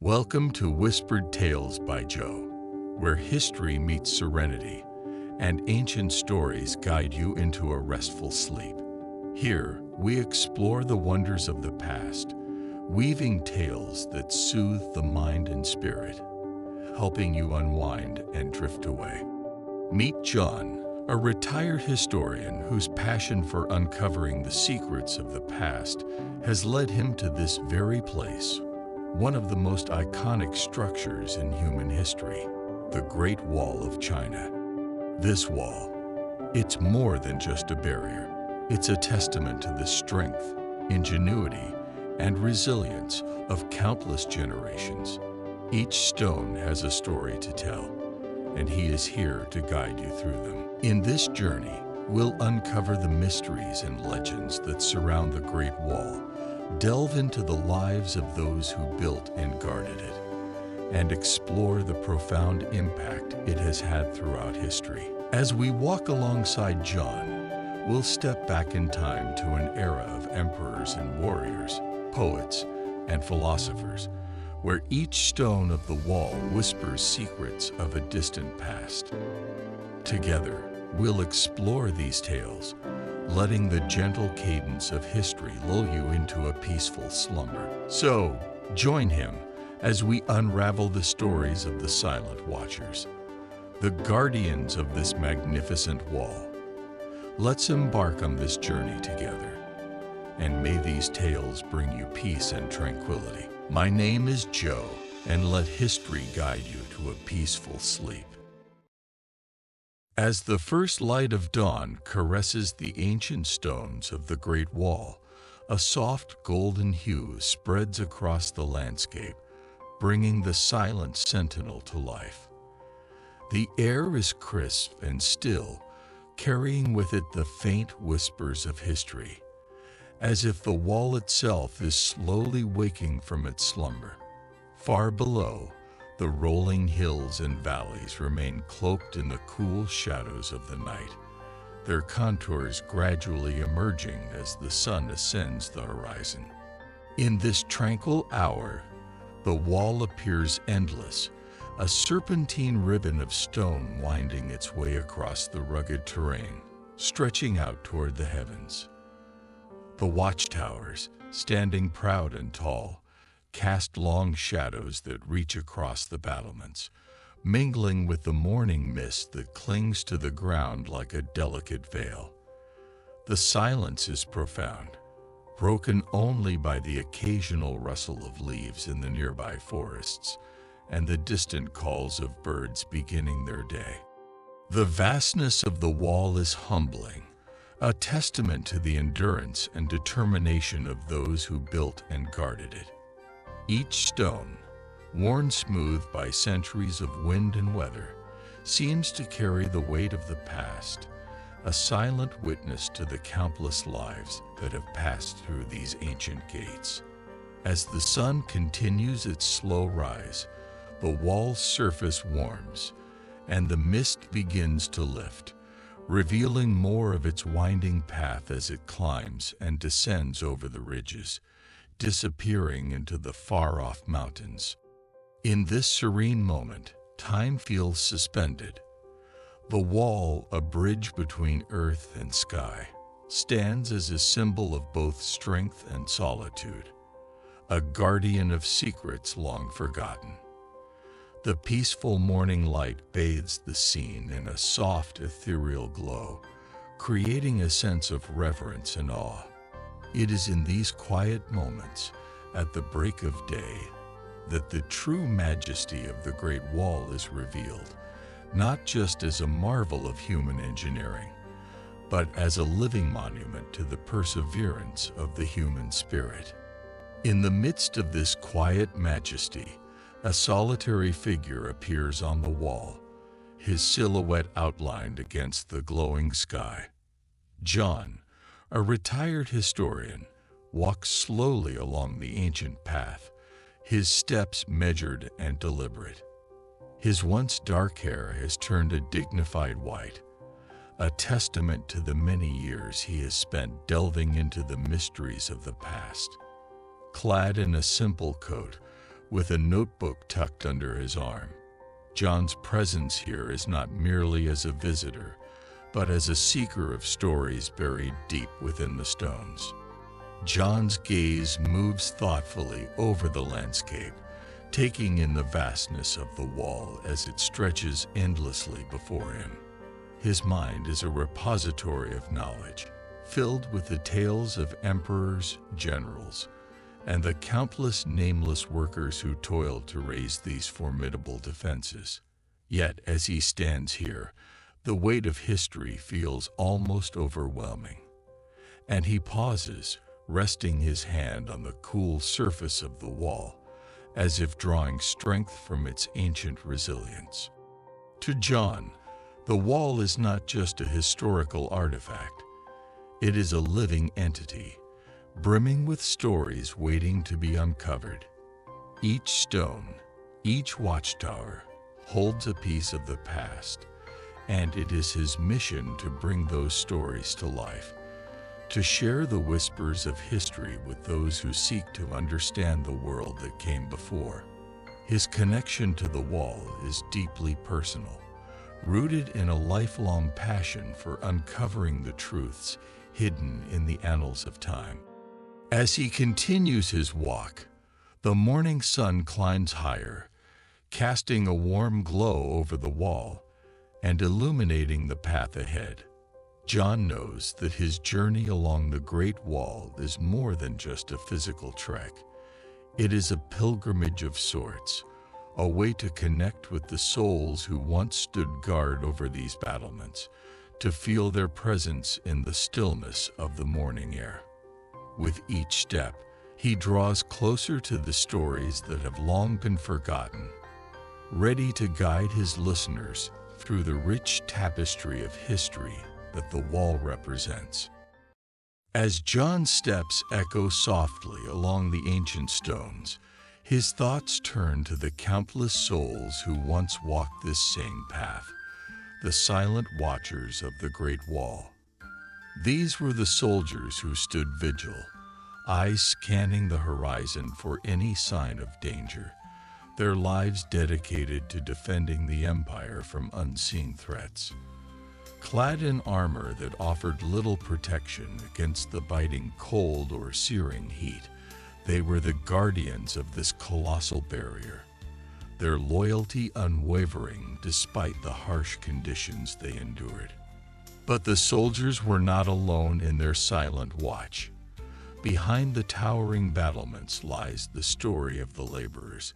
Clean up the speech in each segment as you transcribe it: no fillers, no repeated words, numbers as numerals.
Welcome to Whispered Tales by Joe, where history meets serenity and ancient stories guide you into a restful sleep. Here, we explore the wonders of the past, weaving tales that soothe the mind and spirit, helping you unwind and drift away. Meet John, a retired historian whose passion for uncovering the secrets of the past has led him to this very place, one of the most iconic structures in human history, the Great Wall of China. This wall, it's more than just a barrier. It's a testament to the strength, ingenuity, and resilience of countless generations. Each stone has a story to tell, and he is here to guide you through them. In this journey, we'll uncover the mysteries and legends that surround the Great Wall, delve into the lives of those who built and guarded it, and explore the profound impact it has had throughout history. As we walk alongside John, we'll step back in time to an era of emperors and warriors, poets and philosophers, where each stone of the wall whispers secrets of a distant past. Together, we'll explore these tales, letting the gentle cadence of history lull you into a peaceful slumber. So, join him as we unravel the stories of the Silent Watchers, the guardians of this magnificent wall. Let's embark on this journey together, and may these tales bring you peace and tranquility. My name is Joe, and let history guide you to a peaceful sleep. As the first light of dawn caresses the ancient stones of the Great Wall, a soft golden hue spreads across the landscape, bringing the silent sentinel to life. The air is crisp and still, carrying with it the faint whispers of history, as if the wall itself is slowly waking from its slumber. Far below, the rolling hills and valleys remain cloaked in the cool shadows of the night, their contours gradually emerging as the sun ascends the horizon. In this tranquil hour, the wall appears endless, a serpentine ribbon of stone winding its way across the rugged terrain, stretching out toward the heavens. The watchtowers, standing proud and tall, cast long shadows that reach across the battlements, mingling with the morning mist that clings to the ground like a delicate veil. The silence is profound, broken only by the occasional rustle of leaves in the nearby forests and the distant calls of birds beginning their day. The vastness of the wall is humbling, a testament to the endurance and determination of those who built and guarded it. Each stone, worn smooth by centuries of wind and weather, seems to carry the weight of the past, a silent witness to the countless lives that have passed through these ancient gates. As the sun continues its slow rise, the wall's surface warms, and the mist begins to lift, revealing more of its winding path as it climbs and descends over the ridges, disappearing into the far-off mountains. In this serene moment, time feels suspended. The wall, a bridge between earth and sky, stands as a symbol of both strength and solitude, a guardian of secrets long forgotten. The peaceful morning light bathes the scene in a soft, ethereal glow, creating a sense of reverence and awe. It is in these quiet moments, at the break of day, that the true majesty of the Great Wall is revealed, not just as a marvel of human engineering, but as a living monument to the perseverance of the human spirit. In the midst of this quiet majesty, a solitary figure appears on the wall, his silhouette outlined against the glowing sky. John, a retired historian, walks slowly along the ancient path, his steps measured and deliberate. His once dark hair has turned a dignified white, a testament to the many years he has spent delving into the mysteries of the past. Clad in a simple coat, with a notebook tucked under his arm. John's presence here is not merely as a visitor, but as a seeker of stories buried deep within the stones. John's gaze moves thoughtfully over the landscape, taking in the vastness of the wall as it stretches endlessly before him. His mind is a repository of knowledge, filled with the tales of emperors, generals, and the countless nameless workers who toiled to raise these formidable defenses. Yet, as he stands here, the weight of history feels almost overwhelming, and he pauses, resting his hand on the cool surface of the wall, as if drawing strength from its ancient resilience. To John, the wall is not just a historical artifact. It is a living entity, brimming with stories waiting to be uncovered. Each stone, each watchtower, holds a piece of the past, and it is his mission to bring those stories to life, to share the whispers of history with those who seek to understand the world that came before. His connection to the wall is deeply personal, rooted in a lifelong passion for uncovering the truths hidden in the annals of time. As he continues his walk, the morning sun climbs higher, casting a warm glow over the wall and illuminating the path ahead. John knows that his journey along the Great Wall is more than just a physical trek. It is a pilgrimage of sorts, a way to connect with the souls who once stood guard over these battlements, to feel their presence in the stillness of the morning air. With each step, he draws closer to the stories that have long been forgotten, ready to guide his listeners through the rich tapestry of history that the wall represents. As John's steps echo softly along the ancient stones, his thoughts turn to the countless souls who once walked this same path, the silent watchers of the Great Wall. These were the soldiers who stood vigil, eyes scanning the horizon for any sign of danger, their lives dedicated to defending the empire from unseen threats. Clad in armor that offered little protection against the biting cold or searing heat, they were the guardians of this colossal barrier, their loyalty unwavering despite the harsh conditions they endured. But the soldiers were not alone in their silent watch. Behind the towering battlements lies the story of the laborers,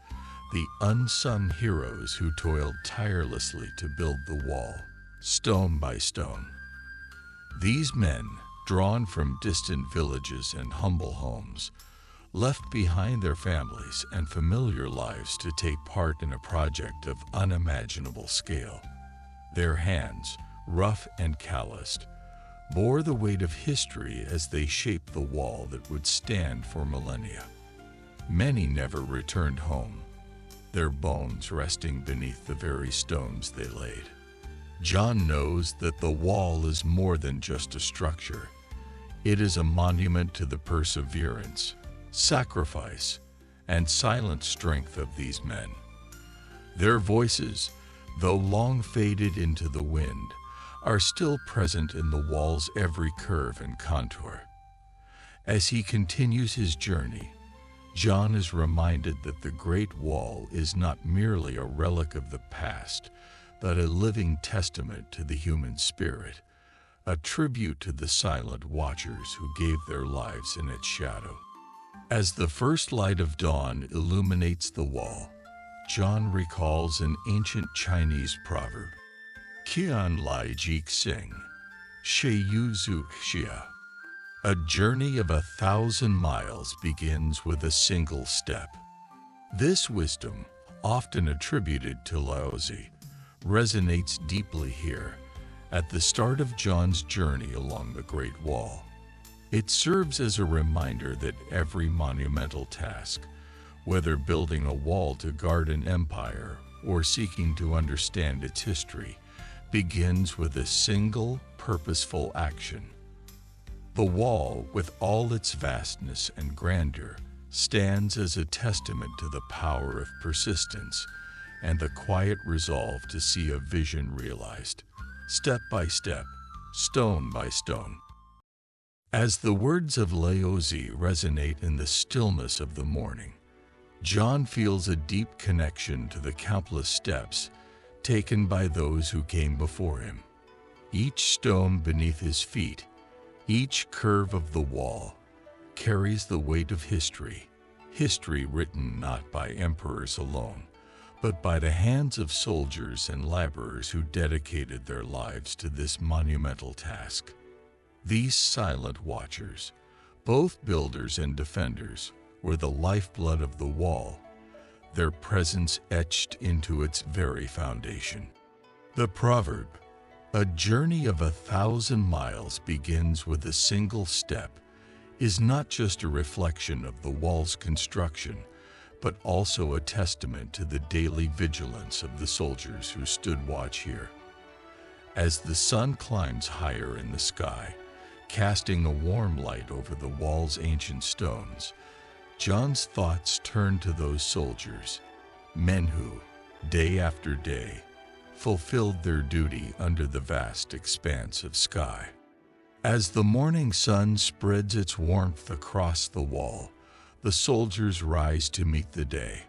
the unsung heroes who toiled tirelessly to build the wall, stone by stone. These men, drawn from distant villages and humble homes, left behind their families and familiar lives to take part in a project of unimaginable scale. Their hands, rough and calloused, bore the weight of history as they shaped the wall that would stand for millennia. Many never returned home, their bones resting beneath the very stones they laid. John knows that the wall is more than just a structure. It is a monument to the perseverance, sacrifice, and silent strength of these men. Their voices, though long faded into the wind, are still present in the wall's every curve and contour. As he continues his journey, John is reminded that the Great Wall is not merely a relic of the past, but a living testament to the human spirit, a tribute to the silent watchers who gave their lives in its shadow. As the first light of dawn illuminates the wall, John recalls an ancient Chinese proverb, Qian Lai Ji Xing, Shi Yu Zhu Xia. A journey of 1,000 miles begins with a single step. This wisdom, often attributed to Laozi, resonates deeply here, at the start of John's journey along the Great Wall. It serves as a reminder that every monumental task, whether building a wall to guard an empire or seeking to understand its history, begins with a single, purposeful action. The wall, with all its vastness and grandeur, stands as a testament to the power of persistence and the quiet resolve to see a vision realized, step by step, stone by stone. As the words of Laozi resonate in the stillness of the morning, John feels a deep connection to the countless steps taken by those who came before him. Each stone beneath his feet, each curve of the wall, carries the weight of history, history written not by emperors alone, but by the hands of soldiers and laborers who dedicated their lives to this monumental task. These silent watchers, both builders and defenders, were the lifeblood of the wall, their presence etched into its very foundation. The proverb, "A journey of 1,000 miles begins with a single step," is not just a reflection of the wall's construction, but also a testament to the daily vigilance of the soldiers who stood watch here. As the sun climbs higher in the sky, casting a warm light over the wall's ancient stones, John's thoughts turn to those soldiers, men who, day after day, fulfilled their duty under the vast expanse of sky. As the morning sun spreads its warmth across the wall, the soldiers rise to meet the day.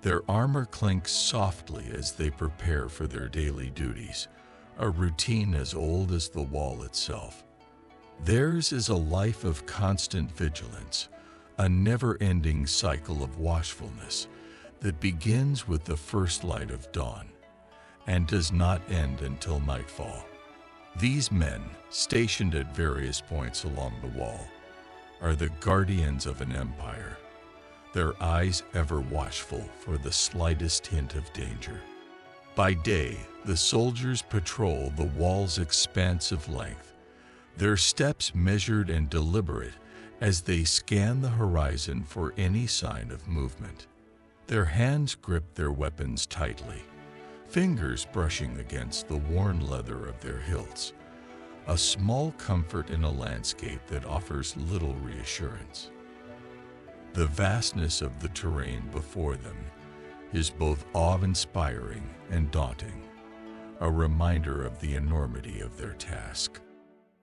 Their armor clinks softly as they prepare for their daily duties, a routine as old as the wall itself. Theirs is a life of constant vigilance, a never-ending cycle of watchfulness that begins with the first light of dawn and does not end until nightfall. These men, stationed at various points along the wall, are the guardians of an empire, their eyes ever watchful for the slightest hint of danger. By day, the soldiers patrol the wall's expansive length, their steps measured and deliberate as they scan the horizon for any sign of movement. Their hands grip their weapons tightly, fingers brushing against the worn leather of their hilts, a small comfort in a landscape that offers little reassurance. The vastness of the terrain before them is both awe-inspiring and daunting, a reminder of the enormity of their task.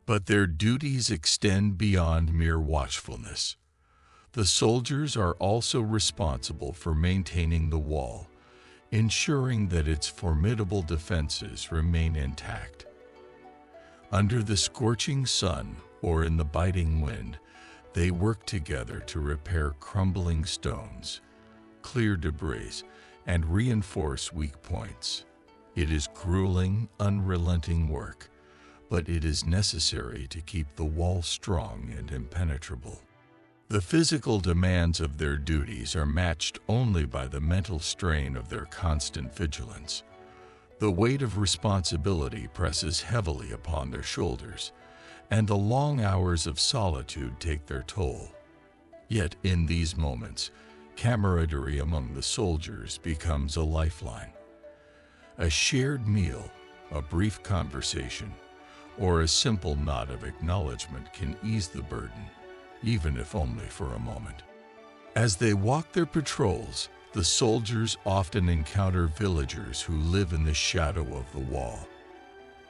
But their duties extend beyond mere watchfulness. The soldiers are also responsible for maintaining the wall, ensuring that its formidable defenses remain intact. Under the scorching sun or in the biting wind, they work together to repair crumbling stones, clear debris, and reinforce weak points. It is grueling, unrelenting work, but it is necessary to keep the wall strong and impenetrable. The physical demands of their duties are matched only by the mental strain of their constant vigilance. The weight of responsibility presses heavily upon their shoulders, and the long hours of solitude take their toll. Yet in these moments, camaraderie among the soldiers becomes a lifeline. A shared meal, a brief conversation, or a simple nod of acknowledgement can ease the burden, even if only for a moment. As they walk their patrols, the soldiers often encounter villagers who live in the shadow of the wall.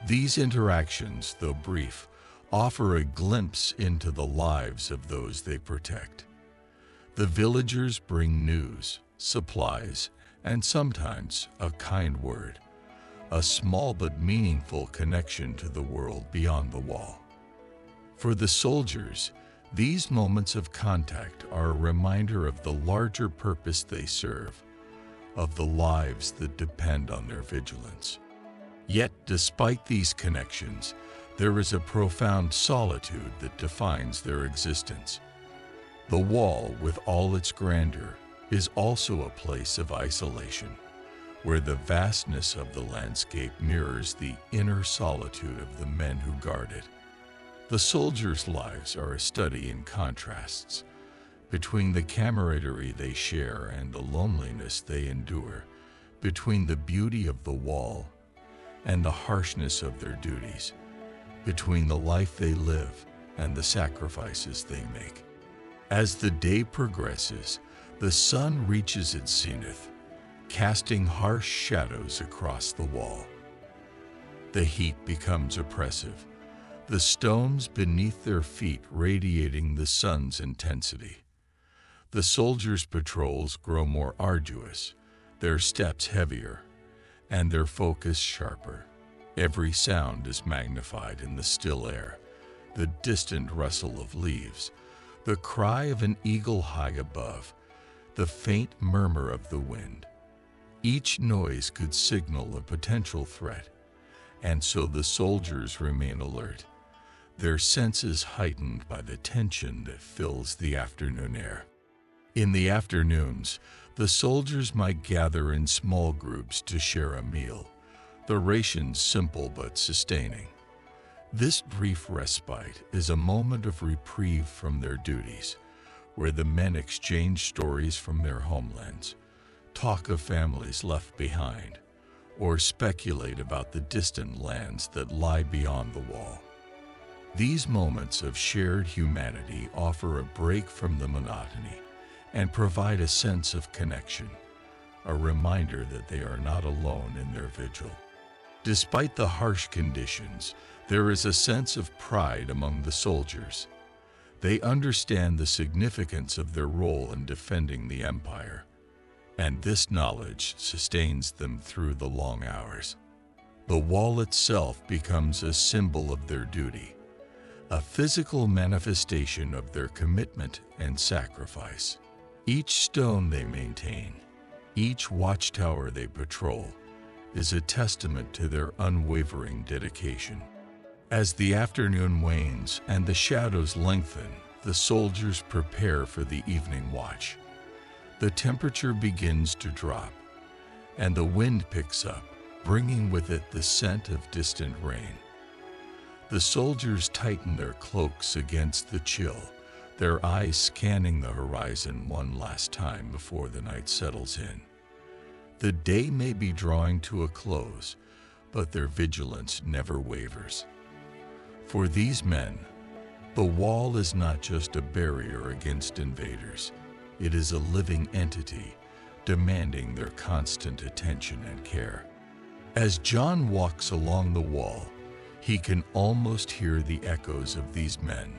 These interactions, though brief, offer a glimpse into the lives of those they protect. The villagers bring news, supplies, and sometimes a kind word, a small but meaningful connection to the world beyond the wall. For the soldiers, these moments of contact are a reminder of the larger purpose they serve, of the lives that depend on their vigilance. Yet, despite these connections, there is a profound solitude that defines their existence. The wall, with all its grandeur, is also a place of isolation, where the vastness of the landscape mirrors the inner solitude of the men who guard it. The soldiers' lives are a study in contrasts, between the camaraderie they share and the loneliness they endure, between the beauty of the wall and the harshness of their duties, between the life they live and the sacrifices they make. As the day progresses, the sun reaches its zenith, casting harsh shadows across the wall. The heat becomes oppressive, the stones beneath their feet radiating the sun's intensity. The soldiers' patrols grow more arduous, their steps heavier, and their focus sharper. Every sound is magnified in the still air, the distant rustle of leaves, the cry of an eagle high above, the faint murmur of the wind. Each noise could signal a potential threat, and so the soldiers remain alert, their senses heightened by the tension that fills the afternoon air. In the afternoons, the soldiers might gather in small groups to share a meal, the rations simple but sustaining. This brief respite is a moment of reprieve from their duties, where the men exchange stories from their homelands, talk of families left behind, or speculate about the distant lands that lie beyond the wall. These moments of shared humanity offer a break from the monotony and provide a sense of connection, a reminder that they are not alone in their vigil. Despite the harsh conditions, there is a sense of pride among the soldiers. They understand the significance of their role in defending the empire, and this knowledge sustains them through the long hours. The wall itself becomes a symbol of their duty, a physical manifestation of their commitment and sacrifice. Each stone they maintain, each watchtower they patrol, is a testament to their unwavering dedication. As the afternoon wanes and the shadows lengthen, the soldiers prepare for the evening watch. The temperature begins to drop, and the wind picks up, bringing with it the scent of distant rain. The soldiers tighten their cloaks against the chill, their eyes scanning the horizon one last time before the night settles in. The day may be drawing to a close, but their vigilance never wavers. For these men, the wall is not just a barrier against invaders. It is a living entity, demanding their constant attention and care. As John walks along the wall, he can almost hear the echoes of these men.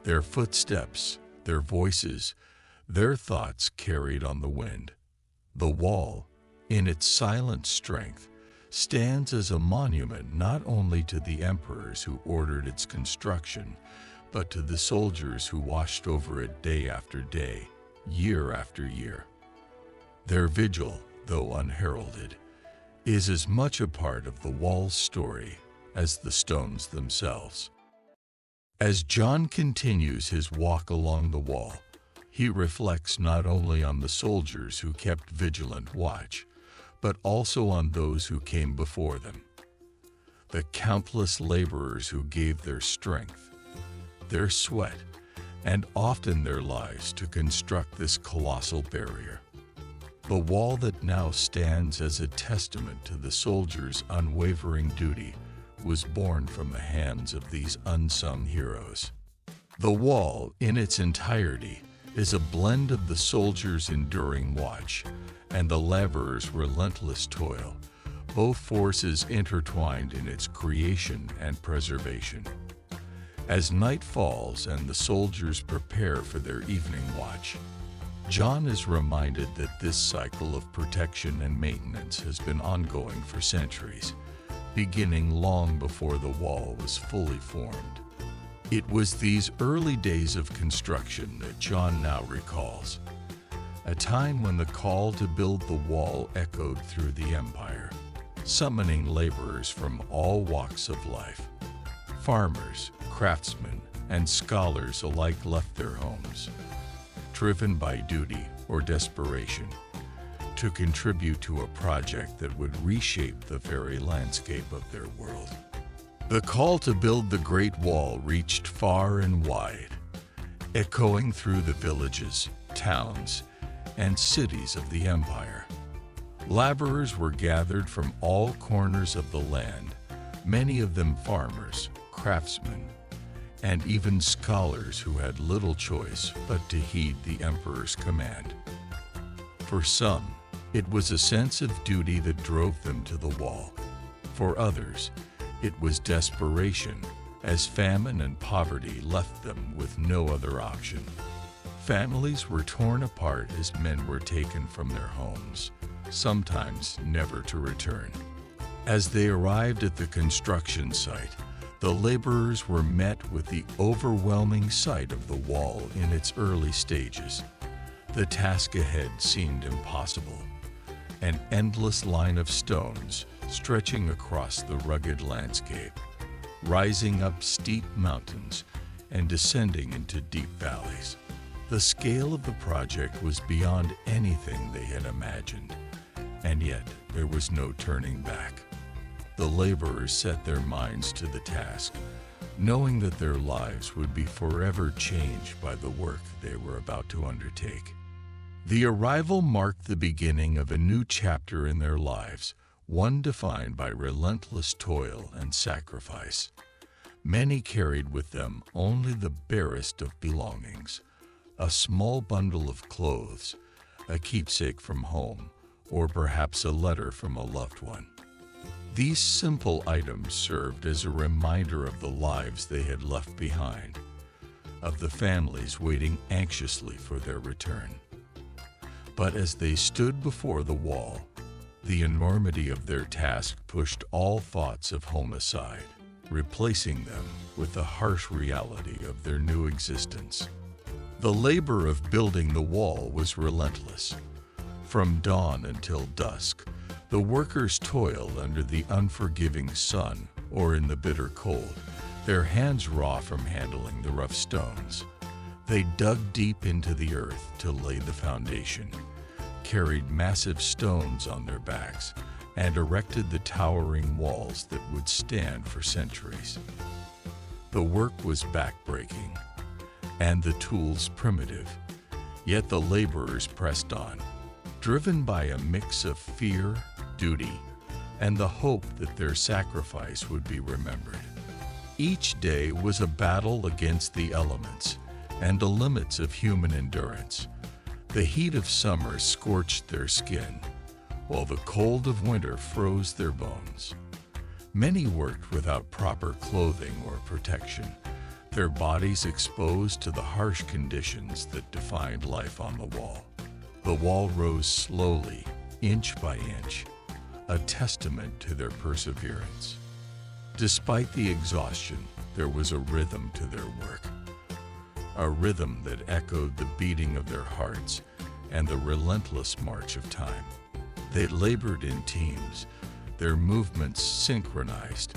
Their footsteps, their voices, their thoughts carried on the wind. The wall, in its silent strength, stands as a monument not only to the emperors who ordered its construction, but to the soldiers who watched over it day after day, year after year. Their vigil, though unheralded, is as much a part of the wall's story as the stones themselves. As John continues his walk along the wall, he reflects not only on the soldiers who kept vigilant watch, but also on those who came before them, the countless laborers who gave their strength, their sweat, and often their lives to construct this colossal barrier. The wall that now stands as a testament to the soldiers' unwavering duty was born from the hands of these unsung heroes. The wall, in its entirety, is a blend of the soldiers' enduring watch and the laborers' relentless toil, both forces intertwined in its creation and preservation. As night falls and the soldiers prepare for their evening watch, John is reminded that this cycle of protection and maintenance has been ongoing for centuries, beginning long before the wall was fully formed. It was these early days of construction that John now recalls, a time when the call to build the wall echoed through the empire, summoning laborers from all walks of life. Farmers, craftsmen, and scholars alike left their homes, driven by duty or desperation, to contribute to a project that would reshape the very landscape of their world. The call to build the Great Wall reached far and wide, echoing through the villages, towns, and cities of the empire. Laborers were gathered from all corners of the land, many of them farmers, craftsmen, and even scholars who had little choice but to heed the emperor's command. For some, it was a sense of duty that drove them to the wall. For others, it was desperation, as famine and poverty left them with no other option. Families were torn apart as men were taken from their homes, sometimes never to return. As they arrived at the construction site, the laborers were met with the overwhelming sight of the wall in its early stages. The task ahead seemed impossible. An endless line of stones stretching across the rugged landscape, rising up steep mountains and descending into deep valleys. The scale of the project was beyond anything they had imagined, and yet there was no turning back. The laborers set their minds to the task, knowing that their lives would be forever changed by the work they were about to undertake. The arrival marked the beginning of a new chapter in their lives, one defined by relentless toil and sacrifice. Many carried with them only the barest of belongings, a small bundle of clothes, a keepsake from home, or perhaps a letter from a loved one. These simple items served as a reminder of the lives they had left behind, of the families waiting anxiously for their return. But as they stood before the wall, the enormity of their task pushed all thoughts of home aside, replacing them with the harsh reality of their new existence. The labor of building the wall was relentless. From dawn until dusk, the workers toiled under the unforgiving sun or in the bitter cold, their hands raw from handling the rough stones. They dug deep into the earth to lay the foundation, carried massive stones on their backs, and erected the towering walls that would stand for centuries. The work was backbreaking, and the tools primitive, yet the laborers pressed on, driven by a mix of fear, duty, and the hope that their sacrifice would be remembered. Each day was a battle against the elements and the limits of human endurance. The heat of summer scorched their skin, while the cold of winter froze their bones. Many worked without proper clothing or protection, their bodies exposed to the harsh conditions that defined life on the wall. The wall rose slowly, inch by inch, a testament to their perseverance. Despite the exhaustion, there was a rhythm to their work, a rhythm that echoed the beating of their hearts and the relentless march of time. They labored in teams, their movements synchronized,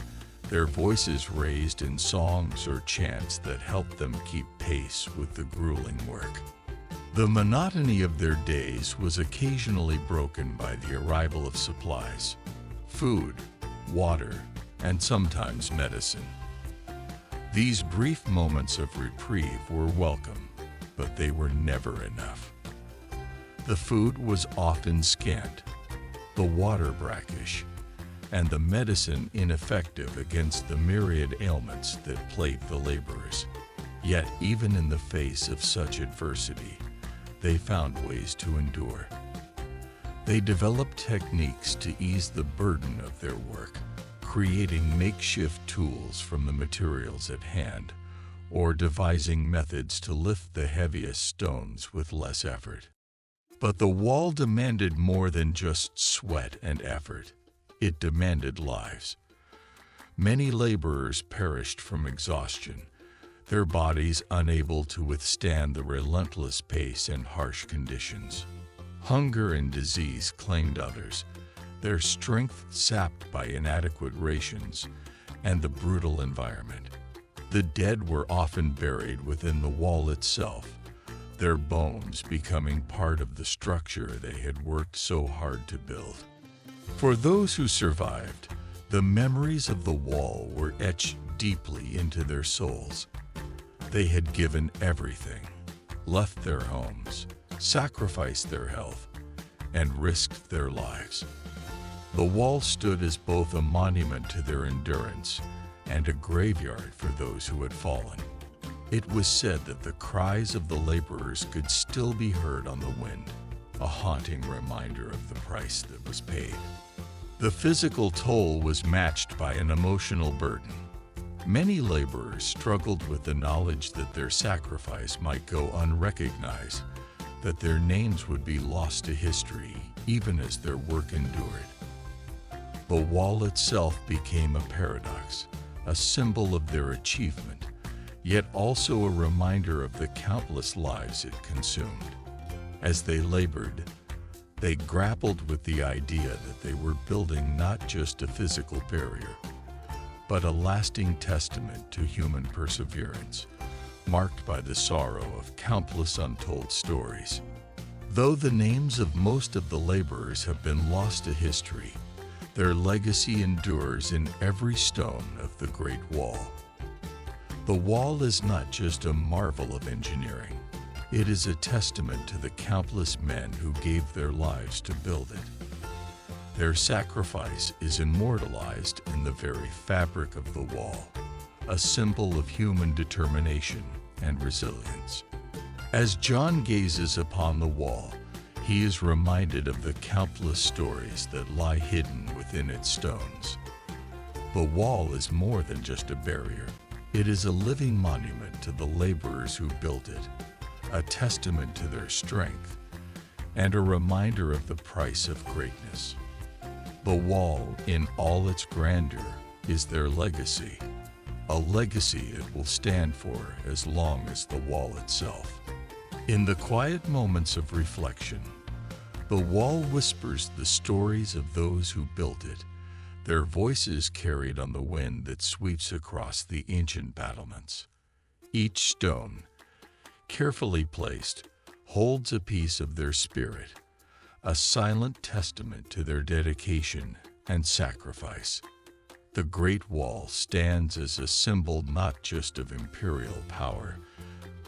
their voices raised in songs or chants that helped them keep pace with the grueling work. The monotony of their days was occasionally broken by the arrival of supplies, food, water, and sometimes medicine. These brief moments of reprieve were welcome, but they were never enough. The food was often scant, the water brackish, and the medicine ineffective against the myriad ailments that plagued the laborers. Yet even in the face of such adversity, they found ways to endure. They developed techniques to ease the burden of their work, creating makeshift tools from the materials at hand, or devising methods to lift the heaviest stones with less effort. But the wall demanded more than just sweat and effort. It demanded lives. Many laborers perished from exhaustion, their bodies unable to withstand the relentless pace and harsh conditions. Hunger and disease claimed others, their strength sapped by inadequate rations and the brutal environment. The dead were often buried within the wall itself, their bones becoming part of the structure they had worked so hard to build. For those who survived, the memories of the wall were etched deeply into their souls. They had given everything, left their homes, sacrificed their health, and risked their lives. The wall stood as both a monument to their endurance and a graveyard for those who had fallen. It was said that the cries of the laborers could still be heard on the wind, a haunting reminder of the price that was paid. The physical toll was matched by an emotional burden. Many laborers struggled with the knowledge that their sacrifice might go unrecognized, that their names would be lost to history even as their work endured. The wall itself became a paradox, a symbol of their achievement, yet also a reminder of the countless lives it consumed. As they labored, they grappled with the idea that they were building not just a physical barrier, but a lasting testament to human perseverance, marked by the sorrow of countless untold stories. Though the names of most of the laborers have been lost to history, their legacy endures in every stone of the Great Wall. The wall is not just a marvel of engineering. It is a testament to the countless men who gave their lives to build it. Their sacrifice is immortalized in the very fabric of the wall, a symbol of human determination and resilience. As John gazes upon the wall, he is reminded of the countless stories that lie hidden within its stones. The wall is more than just a barrier. It is a living monument to the laborers who built it, a testament to their strength, and a reminder of the price of greatness. The wall, in all its grandeur, is their legacy, a legacy it will stand for as long as the wall itself. In the quiet moments of reflection, the wall whispers the stories of those who built it, their voices carried on the wind that sweeps across the ancient battlements. Each stone, carefully placed, holds a piece of their spirit, a silent testament to their dedication and sacrifice. The Great Wall stands as a symbol not just of imperial power,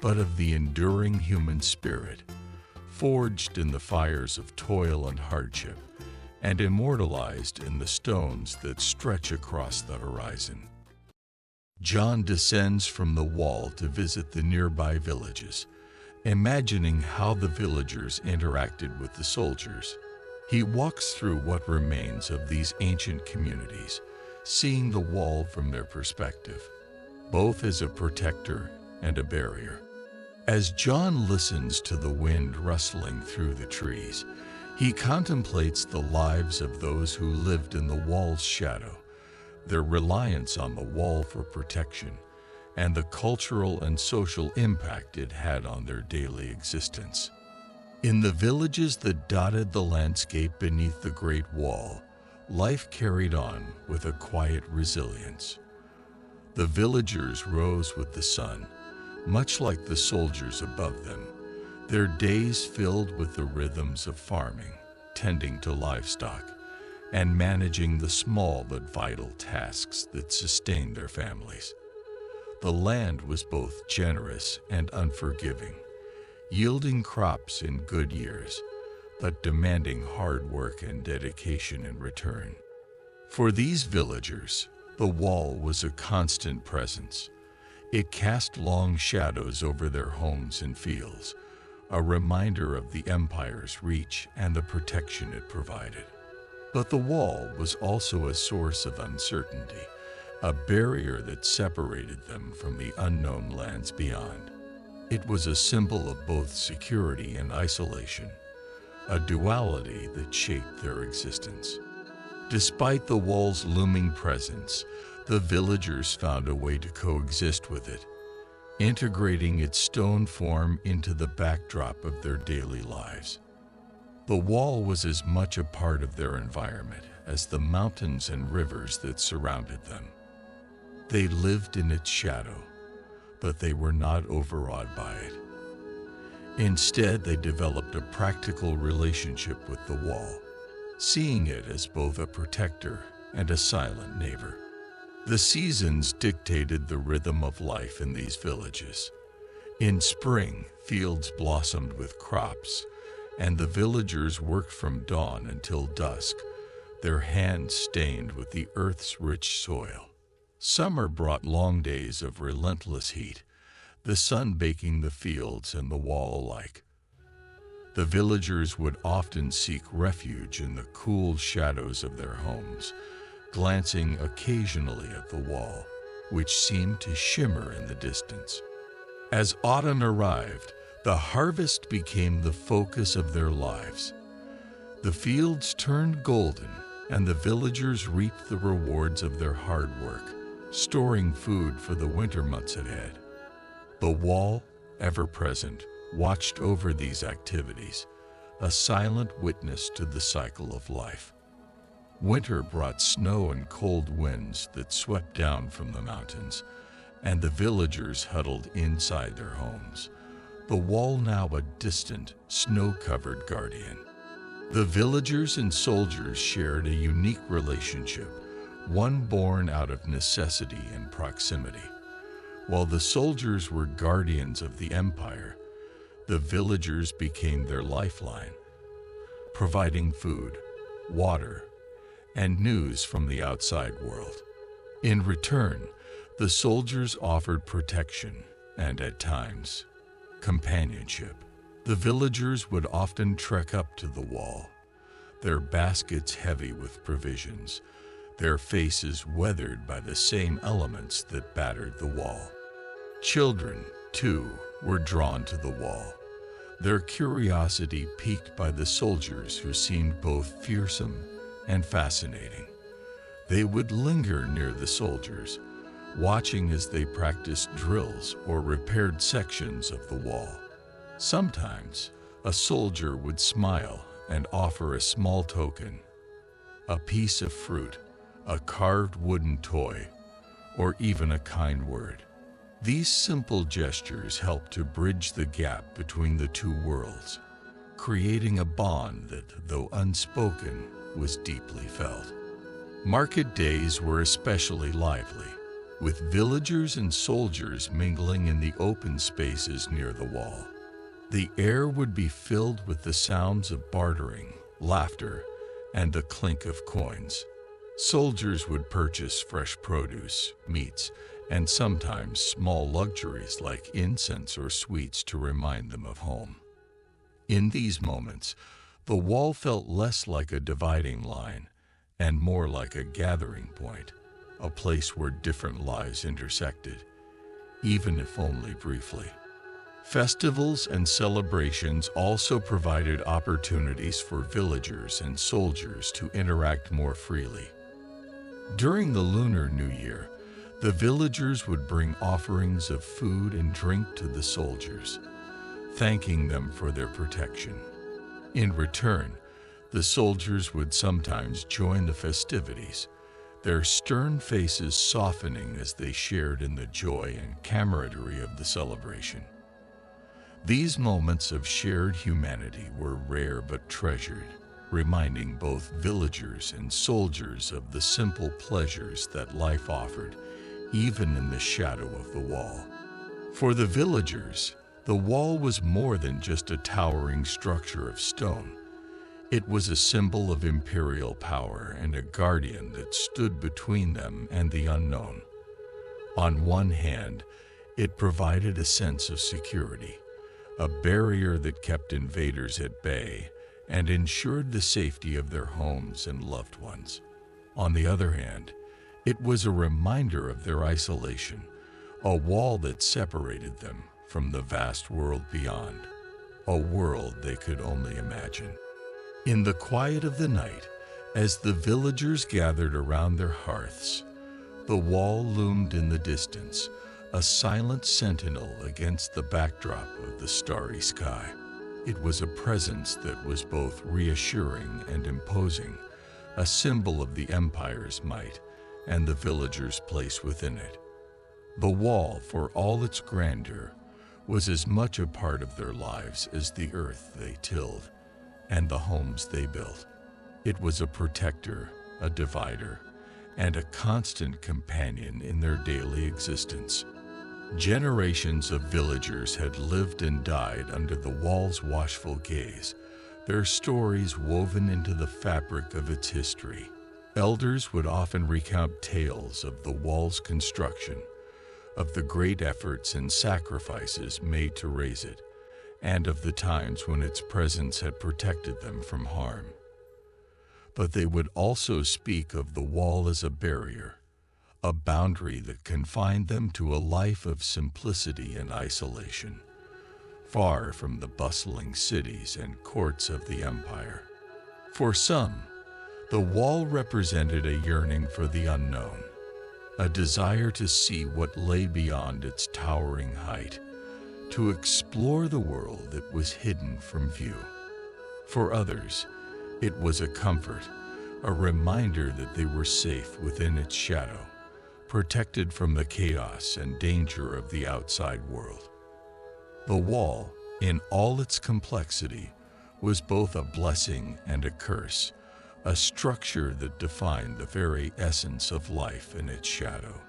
but of the enduring human spirit, forged in the fires of toil and hardship, and immortalized in the stones that stretch across the horizon. John descends from the wall to visit the nearby villages, imagining how the villagers interacted with the soldiers. He walks through what remains of these ancient communities, seeing the wall from their perspective, both as a protector and a barrier. As John listens to the wind rustling through the trees, he contemplates the lives of those who lived in the wall's shadow, their reliance on the wall for protection, and the cultural and social impact it had on their daily existence. In the villages that dotted the landscape beneath the Great Wall, life carried on with a quiet resilience. The villagers rose with the sun, much like the soldiers above them, their days filled with the rhythms of farming, tending to livestock, and managing the small but vital tasks that sustained their families. The land was both generous and unforgiving, yielding crops in good years, but demanding hard work and dedication in return. For these villagers, the wall was a constant presence. It cast long shadows over their homes and fields, a reminder of the empire's reach and the protection it provided. But the wall was also a source of uncertainty, a barrier that separated them from the unknown lands beyond. It was a symbol of both security and isolation, a duality that shaped their existence. Despite the wall's looming presence, the villagers found a way to coexist with it, integrating its stone form into the backdrop of their daily lives. The wall was as much a part of their environment as the mountains and rivers that surrounded them. They lived in its shadow, but they were not overawed by it. Instead, they developed a practical relationship with the wall, seeing it as both a protector and a silent neighbor. The seasons dictated the rhythm of life in these villages. In spring, fields blossomed with crops, and the villagers worked from dawn until dusk, their hands stained with the earth's rich soil. Summer brought long days of relentless heat, the sun baking the fields and the wall alike. The villagers would often seek refuge in the cool shadows of their homes, glancing occasionally at the wall, which seemed to shimmer in the distance. As autumn arrived, the harvest became the focus of their lives. The fields turned golden, and the villagers reaped the rewards of their hard work, storing food for the winter months ahead. The wall, ever present, watched over these activities, a silent witness to the cycle of life. Winter brought snow and cold winds that swept down from the mountains, and the villagers huddled inside their homes, the wall now a distant, snow-covered guardian. The villagers and soldiers shared a unique relationship, one born out of necessity and proximity. While the soldiers were guardians of the empire, the villagers became their lifeline, providing food, water, and news from the outside world. In return, the soldiers offered protection and, at times, companionship. The villagers would often trek up to the wall, their baskets heavy with provisions, their faces weathered by the same elements that battered the wall. Children, too, were drawn to the wall, their curiosity piqued by the soldiers who seemed both fearsome and fascinating. They would linger near the soldiers, watching as they practiced drills or repaired sections of the wall. Sometimes, a soldier would smile and offer a small token, a piece of fruit, a carved wooden toy, or even a kind word. These simple gestures helped to bridge the gap between the two worlds, creating a bond that, though unspoken, was deeply felt. Market days were especially lively, with villagers and soldiers mingling in the open spaces near the wall. The air would be filled with the sounds of bartering, laughter, and the clink of coins. Soldiers would purchase fresh produce, meats, and sometimes small luxuries like incense or sweets to remind them of home. In these moments, the wall felt less like a dividing line and more like a gathering point, a place where different lives intersected, even if only briefly. Festivals and celebrations also provided opportunities for villagers and soldiers to interact more freely. During the Lunar New Year, the villagers would bring offerings of food and drink to the soldiers, thanking them for their protection. In return, the soldiers would sometimes join the festivities, their stern faces softening as they shared in the joy and camaraderie of the celebration. These moments of shared humanity were rare but treasured, reminding both villagers and soldiers of the simple pleasures that life offered, even in the shadow of the wall. For the villagers, the wall was more than just a towering structure of stone. It was a symbol of imperial power and a guardian that stood between them and the unknown. On one hand, it provided a sense of security, a barrier that kept invaders at bay and ensured the safety of their homes and loved ones. On the other hand, it was a reminder of their isolation, a wall that separated them from the vast world beyond, a world they could only imagine. In the quiet of the night, as the villagers gathered around their hearths, the wall loomed in the distance, a silent sentinel against the backdrop of the starry sky. It was a presence that was both reassuring and imposing, a symbol of the empire's might and the villagers' place within it. The wall, for all its grandeur, was as much a part of their lives as the earth they tilled and the homes they built. It was a protector, a divider, and a constant companion in their daily existence. Generations of villagers had lived and died under the wall's watchful gaze, their stories woven into the fabric of its history. Elders would often recount tales of the wall's construction, of the great efforts and sacrifices made to raise it, and of the times when its presence had protected them from harm. But they would also speak of the wall as a barrier, a boundary that confined them to a life of simplicity and isolation, far from the bustling cities and courts of the empire. For some, the wall represented a yearning for the unknown, a desire to see what lay beyond its towering height, to explore the world that was hidden from view. For others, it was a comfort, a reminder that they were safe within its shadow, protected from the chaos and danger of the outside world. The wall, in all its complexity, was both a blessing and a curse, a structure that defined the very essence of life in its shadow.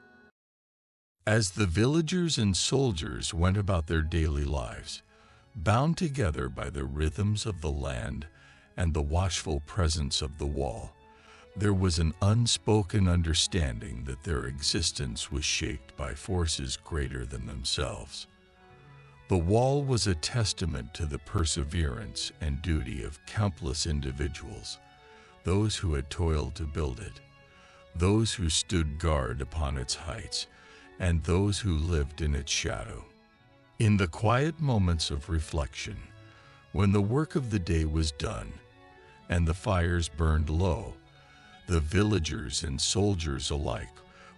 As the villagers and soldiers went about their daily lives, bound together by the rhythms of the land and the watchful presence of the wall, there was an unspoken understanding that their existence was shaped by forces greater than themselves. The wall was a testament to the perseverance and duty of countless individuals, those who had toiled to build it, those who stood guard upon its heights, and those who lived in its shadow. In the quiet moments of reflection, when the work of the day was done and the fires burned low, the villagers and soldiers alike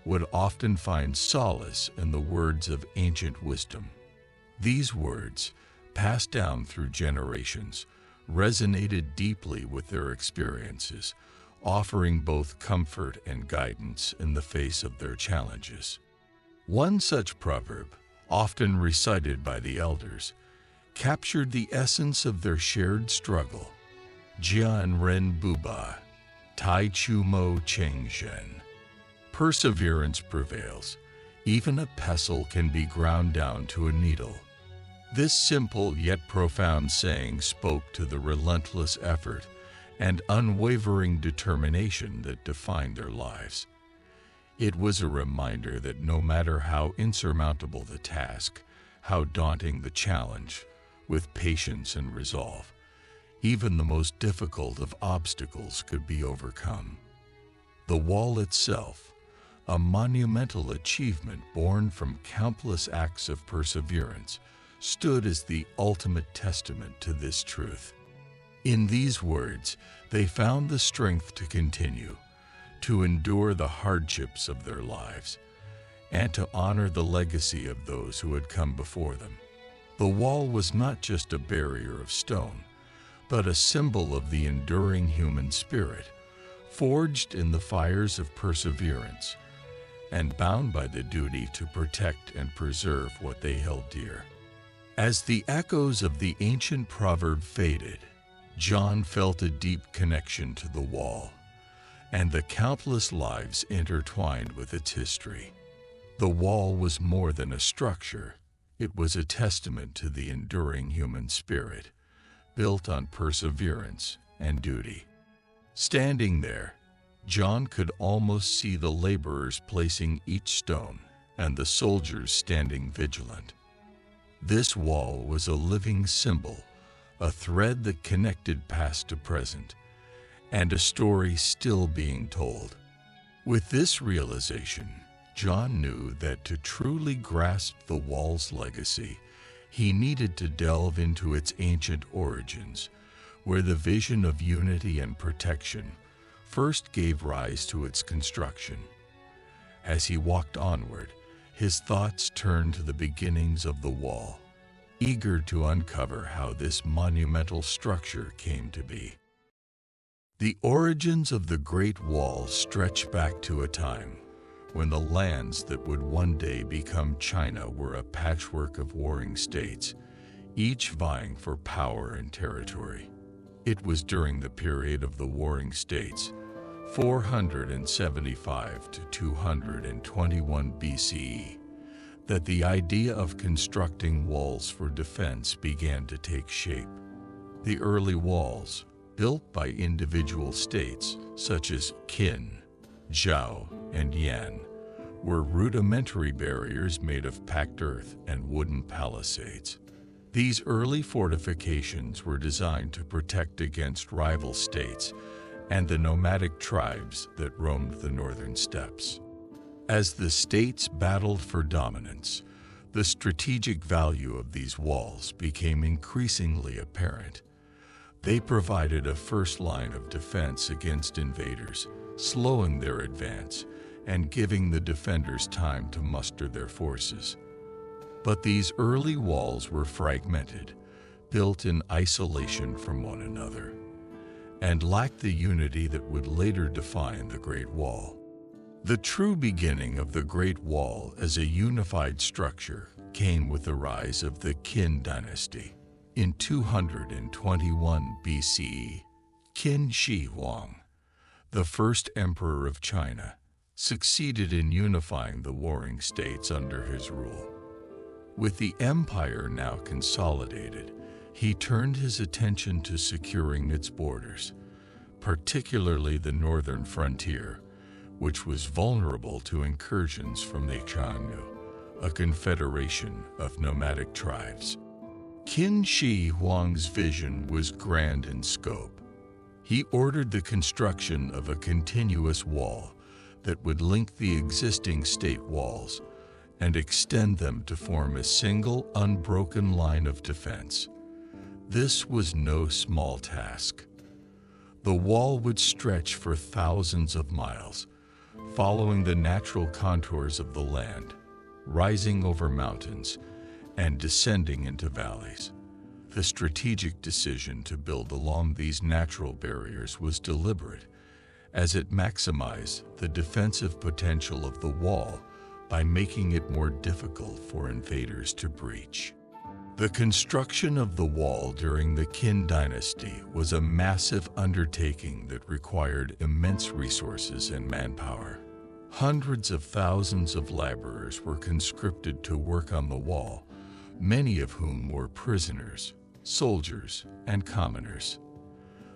would often find solace in the words of ancient wisdom. These words, passed down through generations, resonated deeply with their experiences, offering both comfort and guidance in the face of their challenges. One such proverb, often recited by the elders, captured the essence of their shared struggle: Jian Ren Buba, Tai Chu Mo Cheng Zhen. Perseverance prevails. Even a pestle can be ground down to a needle. This simple yet profound saying spoke to the relentless effort and unwavering determination that defined their lives. It was a reminder that no matter how insurmountable the task, how daunting the challenge, with patience and resolve, even the most difficult of obstacles could be overcome. The wall itself, a monumental achievement born from countless acts of perseverance, stood as the ultimate testament to this truth. In these words, they found the strength to continue, to endure the hardships of their lives, and to honor the legacy of those who had come before them. The wall was not just a barrier of stone, but a symbol of the enduring human spirit, forged in the fires of perseverance, and bound by the duty to protect and preserve what they held dear. As the echoes of the ancient proverb faded, John felt a deep connection to the wall, and the countless lives intertwined with its history. The wall was more than a structure. It was a testament to the enduring human spirit, built on perseverance and duty. Standing there, John could almost see the laborers placing each stone and the soldiers standing vigilant. This wall was a living symbol, a thread that connected past to present, and a story still being told. With this realization, John knew that to truly grasp the wall's legacy, he needed to delve into its ancient origins, where the vision of unity and protection first gave rise to its construction. As he walked onward, his thoughts turned to the beginnings of the wall, eager to uncover how this monumental structure came to be. The origins of the Great Wall stretch back to a time when the lands that would one day become China were a patchwork of warring states, each vying for power and territory. It was during the period of the warring states, 475 to 221 BCE, that the idea of constructing walls for defense began to take shape. The early walls, built by individual states such as Qin, Zhao, and Yan, were rudimentary barriers made of packed earth and wooden palisades. These early fortifications were designed to protect against rival states and the nomadic tribes that roamed the northern steppes. As the states battled for dominance, the strategic value of these walls became increasingly apparent. They provided a first line of defense against invaders, slowing their advance and giving the defenders time to muster their forces. But these early walls were fragmented, built in isolation from one another, and lacked the unity that would later define the Great Wall. The true beginning of the Great Wall as a unified structure came with the rise of the Qin Dynasty. In 221 BCE, Qin Shi Huang, the first emperor of China, succeeded in unifying the warring states under his rule. With the empire now consolidated, he turned his attention to securing its borders, particularly the northern frontier, which was vulnerable to incursions from the Qiannu, a confederation of nomadic tribes. Qin Shi Huang's vision was grand in scope. He ordered the construction of a continuous wall that would link the existing state walls and extend them to form a single, unbroken line of defense. This was no small task. The wall would stretch for thousands of miles, following the natural contours of the land, rising over mountains and descending into valleys. The strategic decision to build along these natural barriers was deliberate, as it maximized the defensive potential of the wall by making it more difficult for invaders to breach. The construction of the wall during the Qin Dynasty was a massive undertaking that required immense resources and manpower. Hundreds of thousands of laborers were conscripted to work on the wall, many of whom were prisoners, soldiers, and commoners.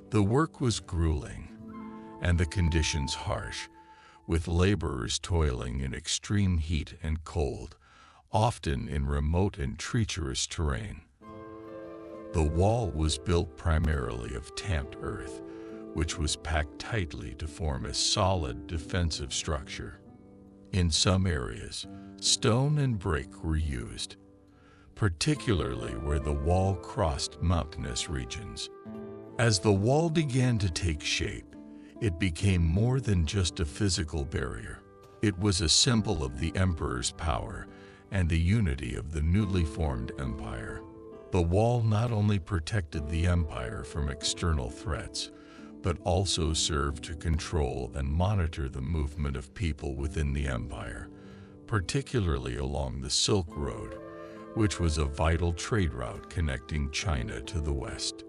The work was grueling, and the conditions harsh, with laborers toiling in extreme heat and cold, often in remote and treacherous terrain. The wall was built primarily of tamped earth, which was packed tightly to form a solid defensive structure. In some areas, stone and brick were used, particularly where the wall crossed mountainous regions. As the wall began to take shape, it became more than just a physical barrier. It was a symbol of the emperor's power and the unity of the newly formed empire. The wall not only protected the empire from external threats, but also served to control and monitor the movement of people within the empire, particularly along the Silk Road, which was a vital trade route connecting China to the West.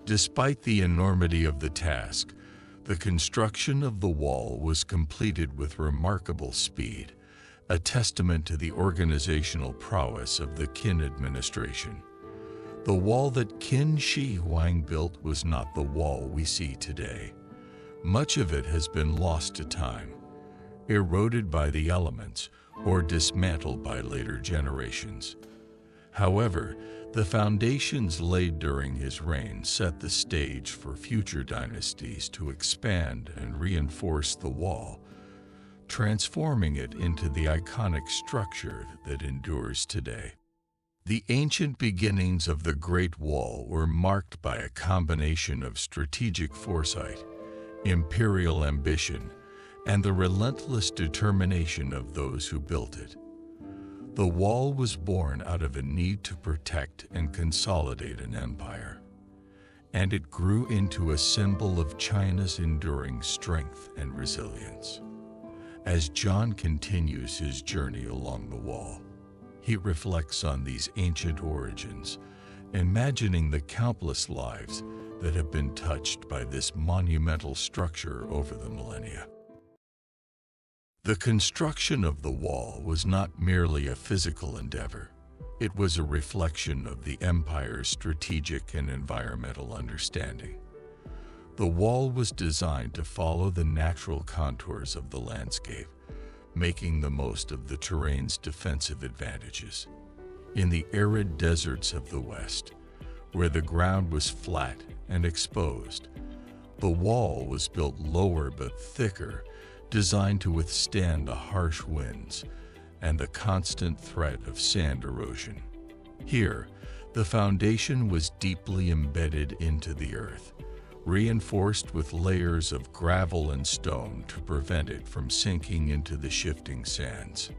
Despite the enormity of the task, the construction of the wall was completed with remarkable speed, a testament to the organizational prowess of the Qin administration. The wall that Qin Shi Huang built was not the wall we see today. Much of it has been lost to time, eroded by the elements, or dismantled by later generations. However, the foundations laid during his reign set the stage for future dynasties to expand and reinforce the wall, transforming it into the iconic structure that endures today. The ancient beginnings of the Great Wall were marked by a combination of strategic foresight, imperial ambition, and the relentless determination of those who built it. The wall was born out of a need to protect and consolidate an empire, and it grew into a symbol of China's enduring strength and resilience. As John continues his journey along the wall, he reflects on these ancient origins, imagining the countless lives that have been touched by this monumental structure over the millennia. The construction of the wall was not merely a physical endeavor. It was a reflection of the empire's strategic and environmental understanding. The wall was designed to follow the natural contours of the landscape, making the most of the terrain's defensive advantages. In the arid deserts of the West, where the ground was flat and exposed, the wall was built lower but thicker, designed to withstand the harsh winds and the constant threat of sand erosion. Here, the foundation was deeply embedded into the earth, reinforced with layers of gravel and stone to prevent it from sinking into the shifting sands.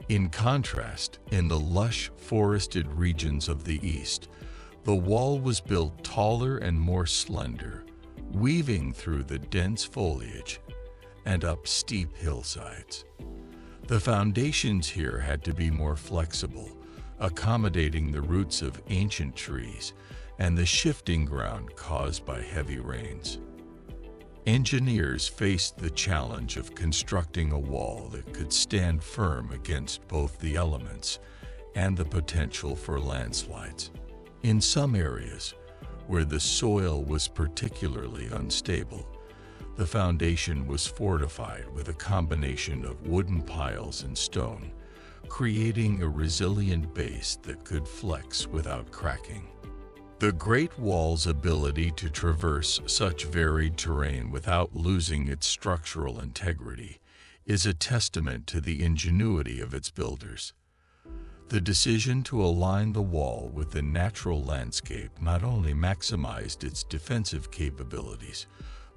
In contrast, in the lush, forested regions of the east, the wall was built taller and more slender, weaving through the dense foliage and up steep hillsides. The foundations here had to be more flexible, accommodating the roots of ancient trees and the shifting ground caused by heavy rains. Engineers faced the challenge of constructing a wall that could stand firm against both the elements and the potential for landslides. In some areas, where the soil was particularly unstable, the foundation was fortified with a combination of wooden piles and stone, creating a resilient base that could flex without cracking. The Great Wall's ability to traverse such varied terrain without losing its structural integrity is a testament to the ingenuity of its builders. The decision to align the wall with the natural landscape not only maximized its defensive capabilities,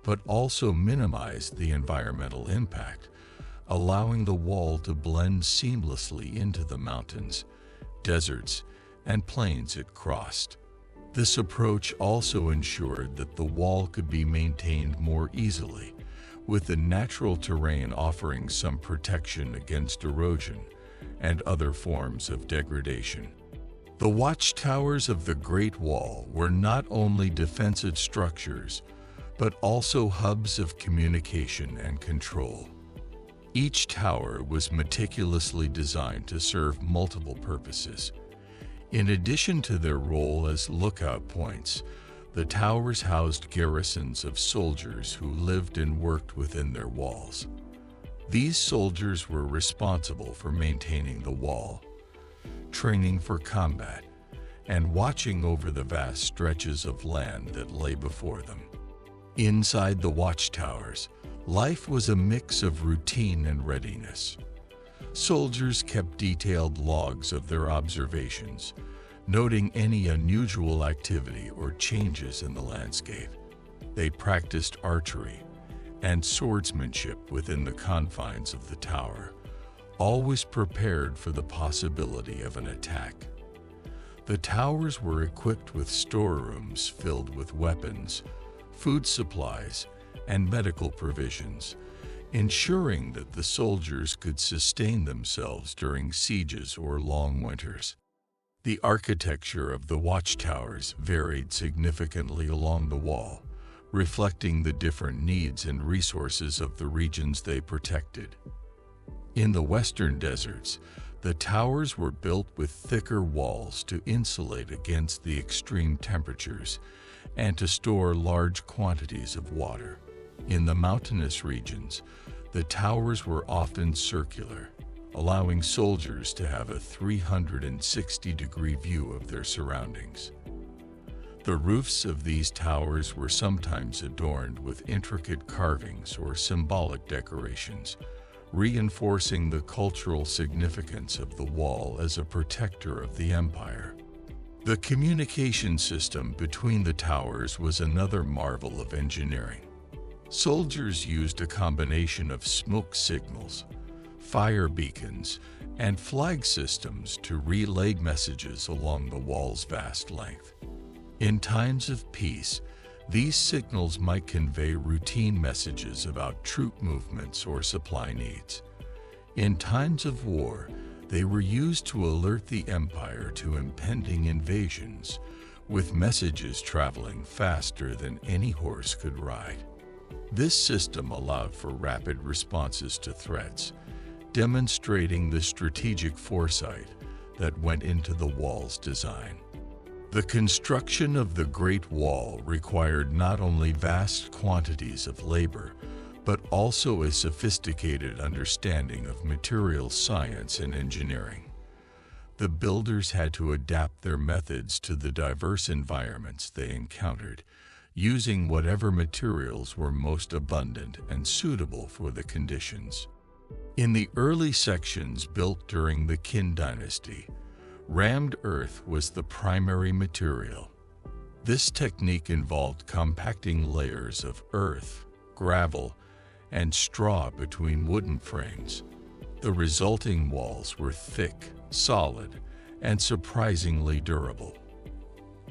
but also minimized the environmental impact, allowing the wall to blend seamlessly into the mountains, deserts, and plains it crossed. This approach also ensured that the wall could be maintained more easily, with the natural terrain offering some protection against erosion and other forms of degradation. The watchtowers of the Great Wall were not only defensive structures, but also hubs of communication and control. Each tower was meticulously designed to serve multiple purposes. In addition to their role as lookout points, the towers housed garrisons of soldiers who lived and worked within their walls. These soldiers were responsible for maintaining the wall, training for combat, and watching over the vast stretches of land that lay before them. Inside the watchtowers, life was a mix of routine and readiness. Soldiers kept detailed logs of their observations, noting any unusual activity or changes in the landscape. They practiced archery and swordsmanship within the confines of the tower, always prepared for the possibility of an attack. The towers were equipped with storerooms filled with weapons, food supplies, and medical provisions, ensuring that the soldiers could sustain themselves during sieges or long winters. The architecture of the watchtowers varied significantly along the wall, reflecting the different needs and resources of the regions they protected. In the western deserts, the towers were built with thicker walls to insulate against the extreme temperatures and to store large quantities of water. In the mountainous regions, the towers were often circular, allowing soldiers to have a 360-degree view of their surroundings. The roofs of these towers were sometimes adorned with intricate carvings or symbolic decorations, reinforcing the cultural significance of the wall as a protector of the empire. The communication system between the towers was another marvel of engineering. Soldiers used a combination of smoke signals, fire beacons, and flag systems to relay messages along the wall's vast length. In times of peace, these signals might convey routine messages about troop movements or supply needs. In times of war, they were used to alert the empire to impending invasions, with messages traveling faster than any horse could ride. This system allowed for rapid responses to threats, demonstrating the strategic foresight that went into the wall's design. The construction of the Great Wall required not only vast quantities of labor, but also a sophisticated understanding of materials science and engineering. The builders had to adapt their methods to the diverse environments they encountered, using whatever materials were most abundant and suitable for the conditions. In the early sections built during the Qin Dynasty, rammed earth was the primary material. This technique involved compacting layers of earth, gravel, and straw between wooden frames. The resulting walls were thick, solid, and surprisingly durable.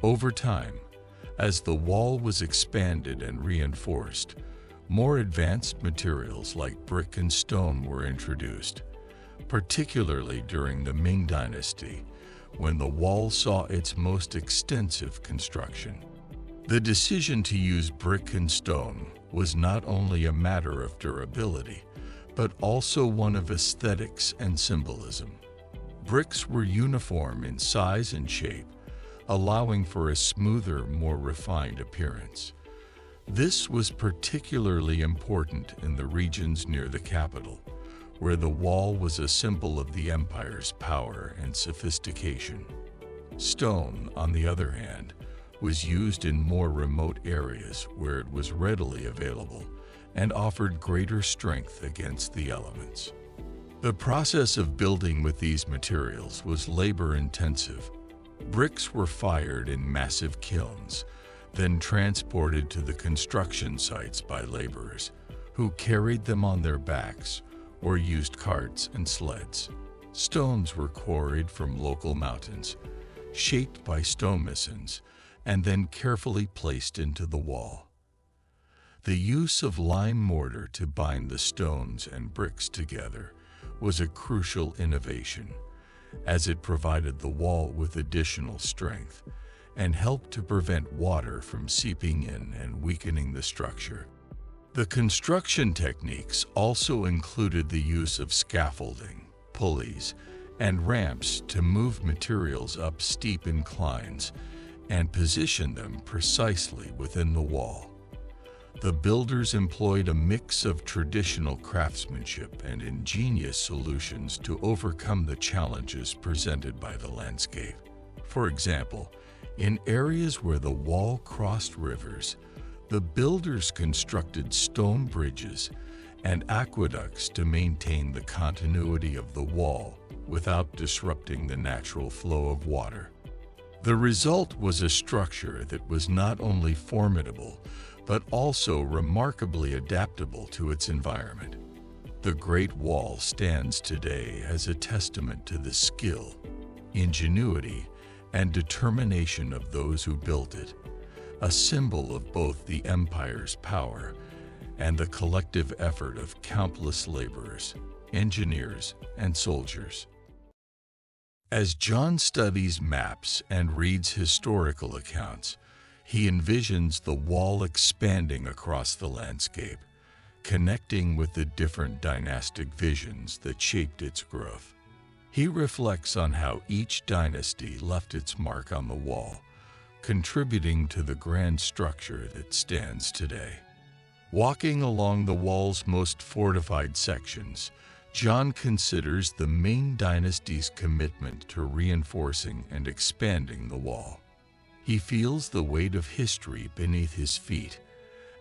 Over time, as the wall was expanded and reinforced, more advanced materials like brick and stone were introduced, particularly during the Ming Dynasty, when the wall saw its most extensive construction. The decision to use brick and stone was not only a matter of durability, but also one of aesthetics and symbolism. Bricks were uniform in size and shape, allowing for a smoother, more refined appearance. This was particularly important in the regions near the capital, where the wall was a symbol of the empire's power and sophistication. Stone, on the other hand, was used in more remote areas where it was readily available and offered greater strength against the elements. The process of building with these materials was labor-intensive. Bricks were fired in massive kilns, then transported to the construction sites by laborers, who carried them on their backs or used carts and sleds. Stones were quarried from local mountains, shaped by stonemasons, and then carefully placed into the wall. The use of lime mortar to bind the stones and bricks together was a crucial innovation, as it provided the wall with additional strength and helped to prevent water from seeping in and weakening the structure. The construction techniques also included the use of scaffolding, pulleys, and ramps to move materials up steep inclines and position them precisely within the wall. The builders employed a mix of traditional craftsmanship and ingenious solutions to overcome the challenges presented by the landscape. For example, in areas where the wall crossed rivers, the builders constructed stone bridges and aqueducts to maintain the continuity of the wall without disrupting the natural flow of water. The result was a structure that was not only formidable, but also remarkably adaptable to its environment. The Great Wall stands today as a testament to the skill, ingenuity, and determination of those who built it, a symbol of both the empire's power and the collective effort of countless laborers, engineers, and soldiers. As John studies maps and reads historical accounts, he envisions the wall expanding across the landscape, connecting with the different dynastic visions that shaped its growth. He reflects on how each dynasty left its mark on the wall, contributing to the grand structure that stands today. Walking along the wall's most fortified sections, John considers the Ming Dynasty's commitment to reinforcing and expanding the wall. He feels the weight of history beneath his feet,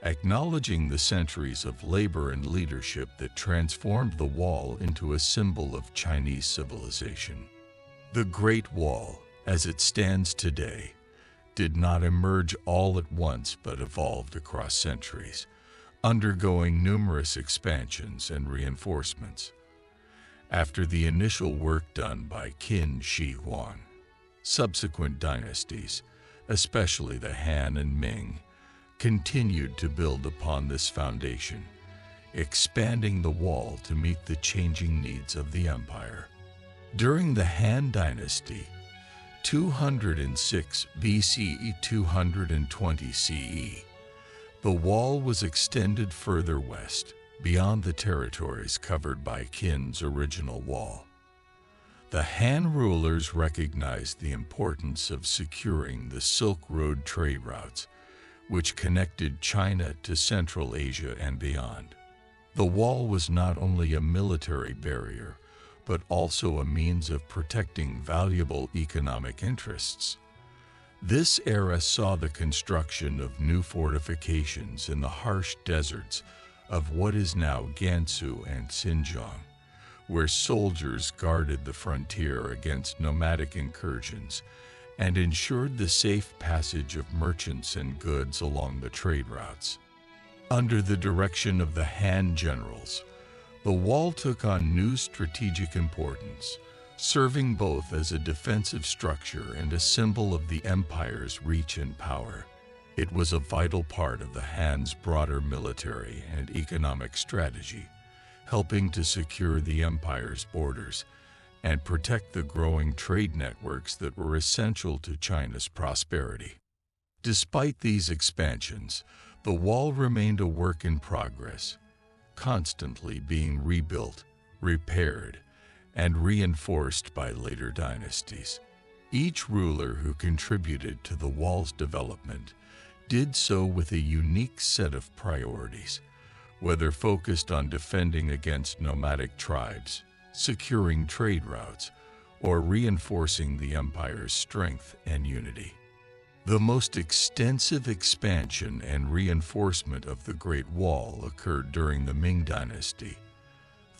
acknowledging the centuries of labor and leadership that transformed the wall into a symbol of Chinese civilization. The Great Wall, as it stands today, did not emerge all at once but evolved across centuries, undergoing numerous expansions and reinforcements. After the initial work done by Qin Shi Huang, subsequent dynasties, especially the Han and Ming, continued to build upon this foundation, expanding the wall to meet the changing needs of the empire. During the Han Dynasty, 206 BCE 220 CE, the wall was extended further west, beyond the territories covered by Qin's original wall. The Han rulers recognized the importance of securing the Silk Road trade routes, which connected China to Central Asia and beyond. The wall was not only a military barrier, but also a means of protecting valuable economic interests. This era saw the construction of new fortifications in the harsh deserts of what is now Gansu and Xinjiang, where soldiers guarded the frontier against nomadic incursions and ensured the safe passage of merchants and goods along the trade routes. Under the direction of the Han generals, the wall took on new strategic importance, serving both as a defensive structure and a symbol of the empire's reach and power. It was a vital part of the Han's broader military and economic strategy, helping to secure the empire's borders and protect the growing trade networks that were essential to China's prosperity. Despite these expansions, the wall remained a work in progress, constantly being rebuilt, repaired, and reinforced by later dynasties. Each ruler who contributed to the wall's development did so with a unique set of priorities, whether focused on defending against nomadic tribes, securing trade routes, or reinforcing the empire's strength and unity. The most extensive expansion and reinforcement of the Great Wall occurred during the Ming Dynasty,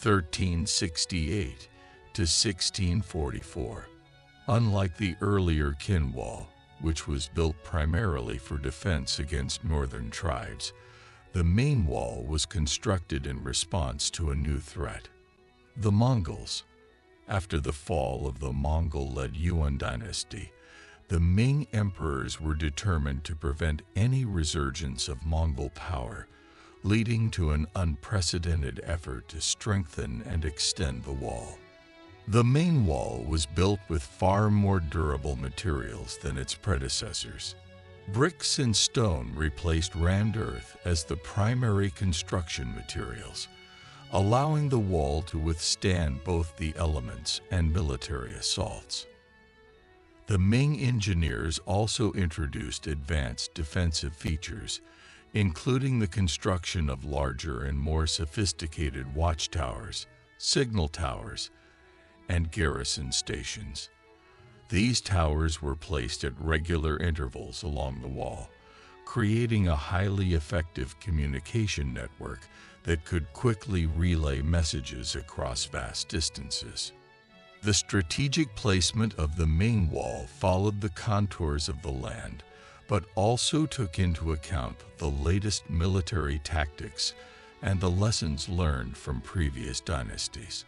1368 to 1644. Unlike the earlier Qin Wall, which was built primarily for defense against northern tribes, the Ming Wall was constructed in response to a new threat: the Mongols. After the fall of the Mongol-led Yuan dynasty, the Ming emperors were determined to prevent any resurgence of Mongol power, leading to an unprecedented effort to strengthen and extend the wall. The Ming Wall was built with far more durable materials than its predecessors. Bricks and stone replaced rammed earth as the primary construction materials, allowing the wall to withstand both the elements and military assaults. The Ming engineers also introduced advanced defensive features, including the construction of larger and more sophisticated watchtowers, signal towers, and garrison stations. These towers were placed at regular intervals along the wall, creating a highly effective communication network that could quickly relay messages across vast distances. The strategic placement of the Ming Wall followed the contours of the land, but also took into account the latest military tactics and the lessons learned from previous dynasties.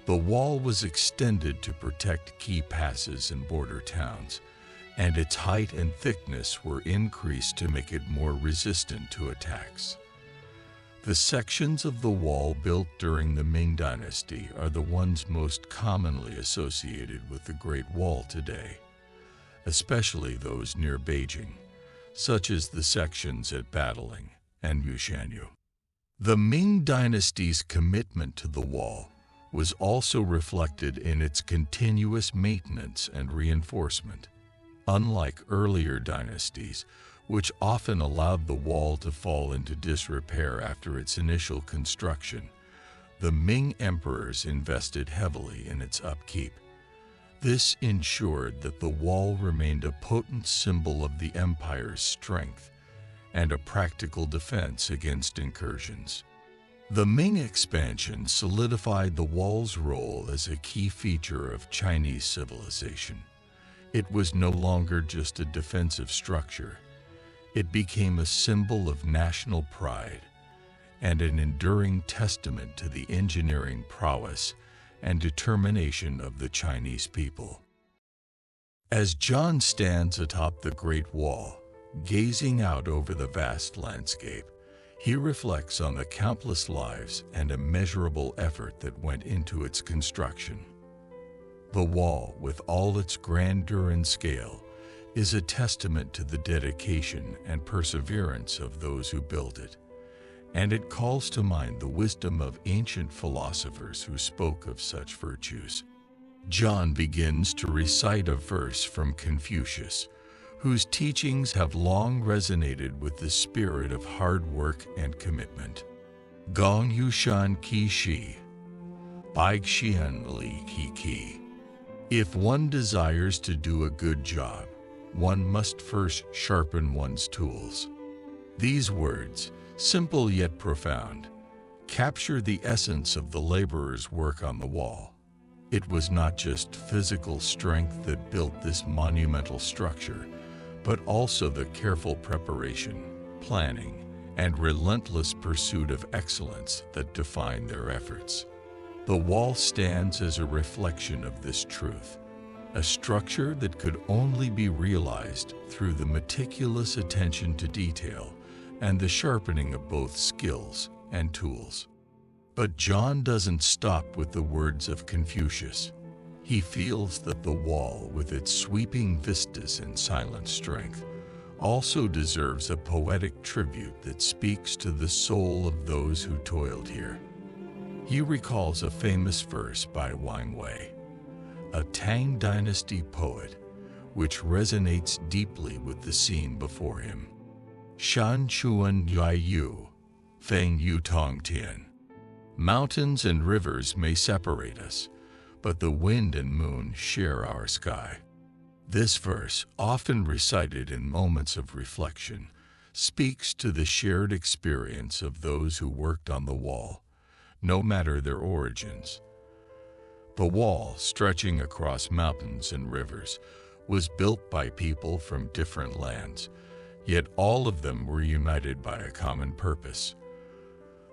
The wall was extended to protect key passes and border towns, and its height and thickness were increased to make it more resistant to attacks. The sections of the wall built during the Ming Dynasty are the ones most commonly associated with the Great Wall today, especially those near Beijing, such as the sections at Battling and Mushanyu. The Ming Dynasty's commitment to the wall was also reflected in its continuous maintenance and reinforcement. Unlike earlier dynasties, which often allowed the wall to fall into disrepair after its initial construction, the Ming emperors invested heavily in its upkeep. This ensured that the wall remained a potent symbol of the empire's strength and a practical defense against incursions. The Ming expansion solidified the wall's role as a key feature of Chinese civilization. It was no longer just a defensive structure. It became a symbol of national pride and an enduring testament to the engineering prowess and determination of the Chinese people. As John stands atop the Great Wall, gazing out over the vast landscape, he reflects on the countless lives and immeasurable effort that went into its construction. The wall, with all its grandeur and scale, is a testament to the dedication and perseverance of those who built it, and it calls to mind the wisdom of ancient philosophers who spoke of such virtues. John begins to recite a verse from Confucius, whose teachings have long resonated with the spirit of hard work and commitment. Gong Yushan Qi Shi, Bai Xian Li Qi Qi. If one desires to do a good job, one must first sharpen one's tools. These words, simple yet profound, capture the essence of the laborer's work on the wall. It was not just physical strength that built this monumental structure, but also the careful preparation, planning, and relentless pursuit of excellence that defined their efforts. The wall stands as a reflection of this truth, a structure that could only be realized through the meticulous attention to detail and the sharpening of both skills and tools. But John doesn't stop with the words of Confucius. He feels that the wall, with its sweeping vistas and silent strength, also deserves a poetic tribute that speaks to the soul of those who toiled here. He recalls a famous verse by Wang Wei, a Tang Dynasty poet, which resonates deeply with the scene before him. Shan Chuan Yai Yu, Feng Yu Tong Tian. Mountains and rivers may separate us, but the wind and moon share our sky. This verse, often recited in moments of reflection, speaks to the shared experience of those who worked on the wall, no matter their origins. The wall, stretching across mountains and rivers, was built by people from different lands, yet all of them were united by a common purpose.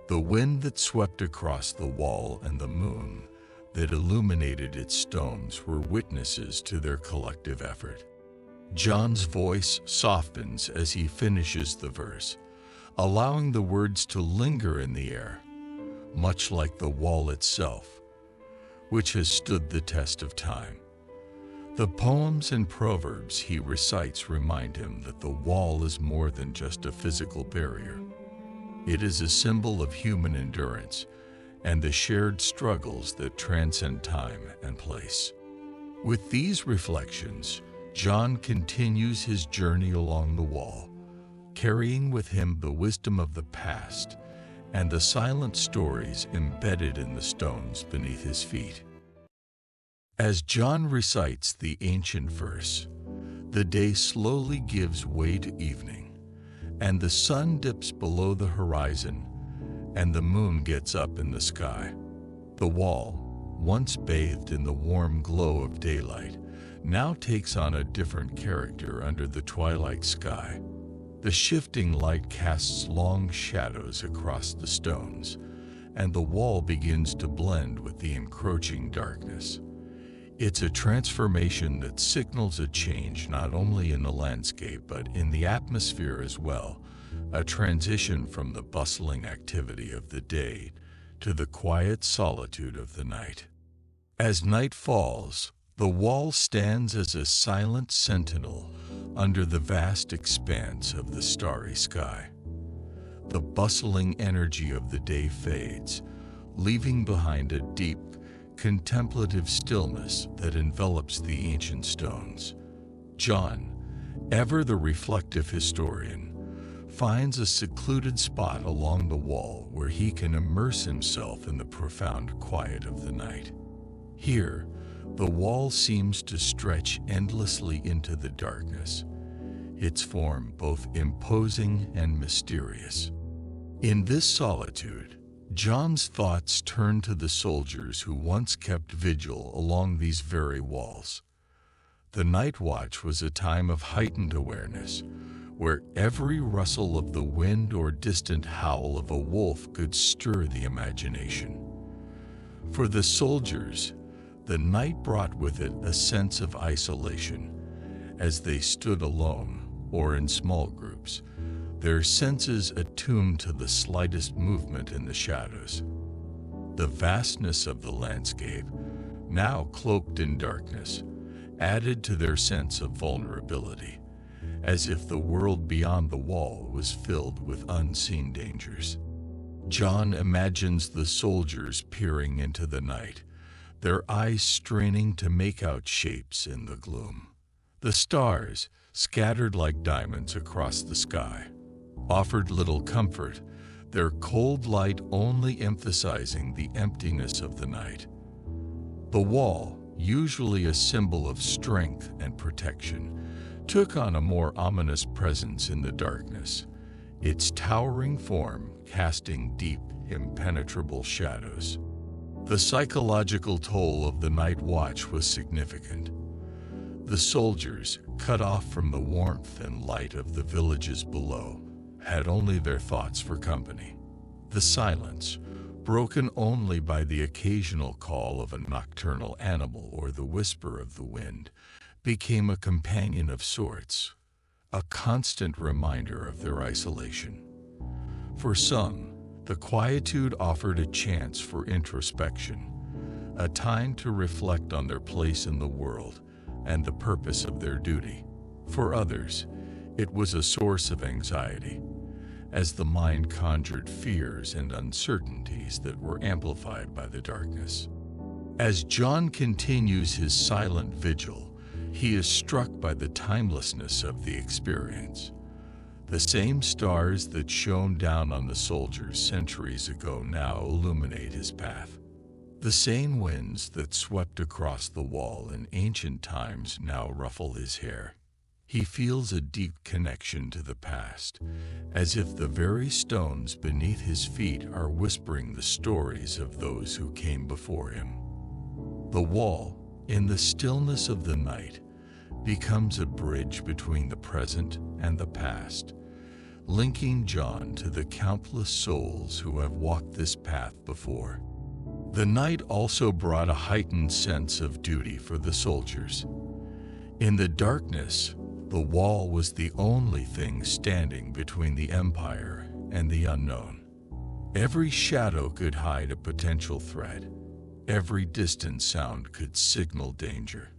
The wind that swept across the wall and the moon that illuminated its stones were witnesses to their collective effort. John's voice softens as he finishes the verse, allowing the words to linger in the air, much like the wall itself, which has stood the test of time. The poems and proverbs he recites remind him that the wall is more than just a physical barrier. It is a symbol of human endurance and the shared struggles that transcend time and place. With these reflections, John continues his journey along the wall, carrying with him the wisdom of the past and the silent stories embedded in the stones beneath his feet. As John recites the ancient verse, the day slowly gives way to evening, and the sun dips below the horizon, and the moon gets up in the sky. The wall, once bathed in the warm glow of daylight, now takes on a different character under the twilight sky. The shifting light casts long shadows across the stones, and the wall begins to blend with the encroaching darkness. It's a transformation that signals a change not only in the landscape but in the atmosphere as well, a transition from the bustling activity of the day to the quiet solitude of the night. As night falls, the wall stands as a silent sentinel under the vast expanse of the starry sky. The bustling energy of the day fades, leaving behind a deep, contemplative stillness that envelops the ancient stones. John, ever the reflective historian, finds a secluded spot along the wall where he can immerse himself in the profound quiet of the night. Here, the wall seems to stretch endlessly into the darkness, its form both imposing and mysterious. In this solitude, John's thoughts turn to the soldiers who once kept vigil along these very walls. The night watch was a time of heightened awareness, where every rustle of the wind or distant howl of a wolf could stir the imagination. For the soldiers, the night brought with it a sense of isolation. As they stood alone or in small groups, their senses attuned to the slightest movement in the shadows. The vastness of the landscape, now cloaked in darkness, added to their sense of vulnerability, as if the world beyond the wall was filled with unseen dangers. John imagines the soldiers peering into the night, their eyes straining to make out shapes in the gloom. The stars, scattered like diamonds across the sky, offered little comfort, their cold light only emphasizing the emptiness of the night. The wall, usually a symbol of strength and protection, took on a more ominous presence in the darkness, its towering form casting deep, impenetrable shadows. The psychological toll of the night watch was significant. The soldiers, cut off from the warmth and light of the villages below, had only their thoughts for company. The silence, broken only by the occasional call of a nocturnal animal or the whisper of the wind, became a companion of sorts, a constant reminder of their isolation. For some, the quietude offered a chance for introspection, a time to reflect on their place in the world and the purpose of their duty. For others, it was a source of anxiety, as the mind conjured fears and uncertainties that were amplified by the darkness. As John continues his silent vigil, he is struck by the timelessness of the experience. The same stars that shone down on the soldiers centuries ago now illuminate his path. The same winds that swept across the wall in ancient times now ruffle his hair. He feels a deep connection to the past, as if the very stones beneath his feet are whispering the stories of those who came before him. The wall, in the stillness of the night, becomes a bridge between the present and the past, linking John to the countless souls who have walked this path before. The night also brought a heightened sense of duty for the soldiers. In the darkness, the wall was the only thing standing between the Empire and the unknown. Every shadow could hide a potential threat. Every distant sound could signal danger.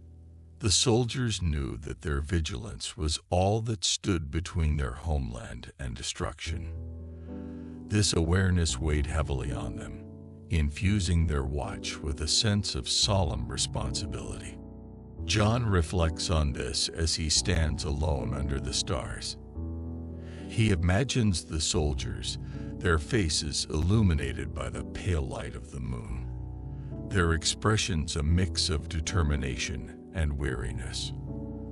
The soldiers knew that their vigilance was all that stood between their homeland and destruction. This awareness weighed heavily on them, infusing their watch with a sense of solemn responsibility. John reflects on this as he stands alone under the stars. He imagines the soldiers, their faces illuminated by the pale light of the moon, their expressions a mix of determination and weariness.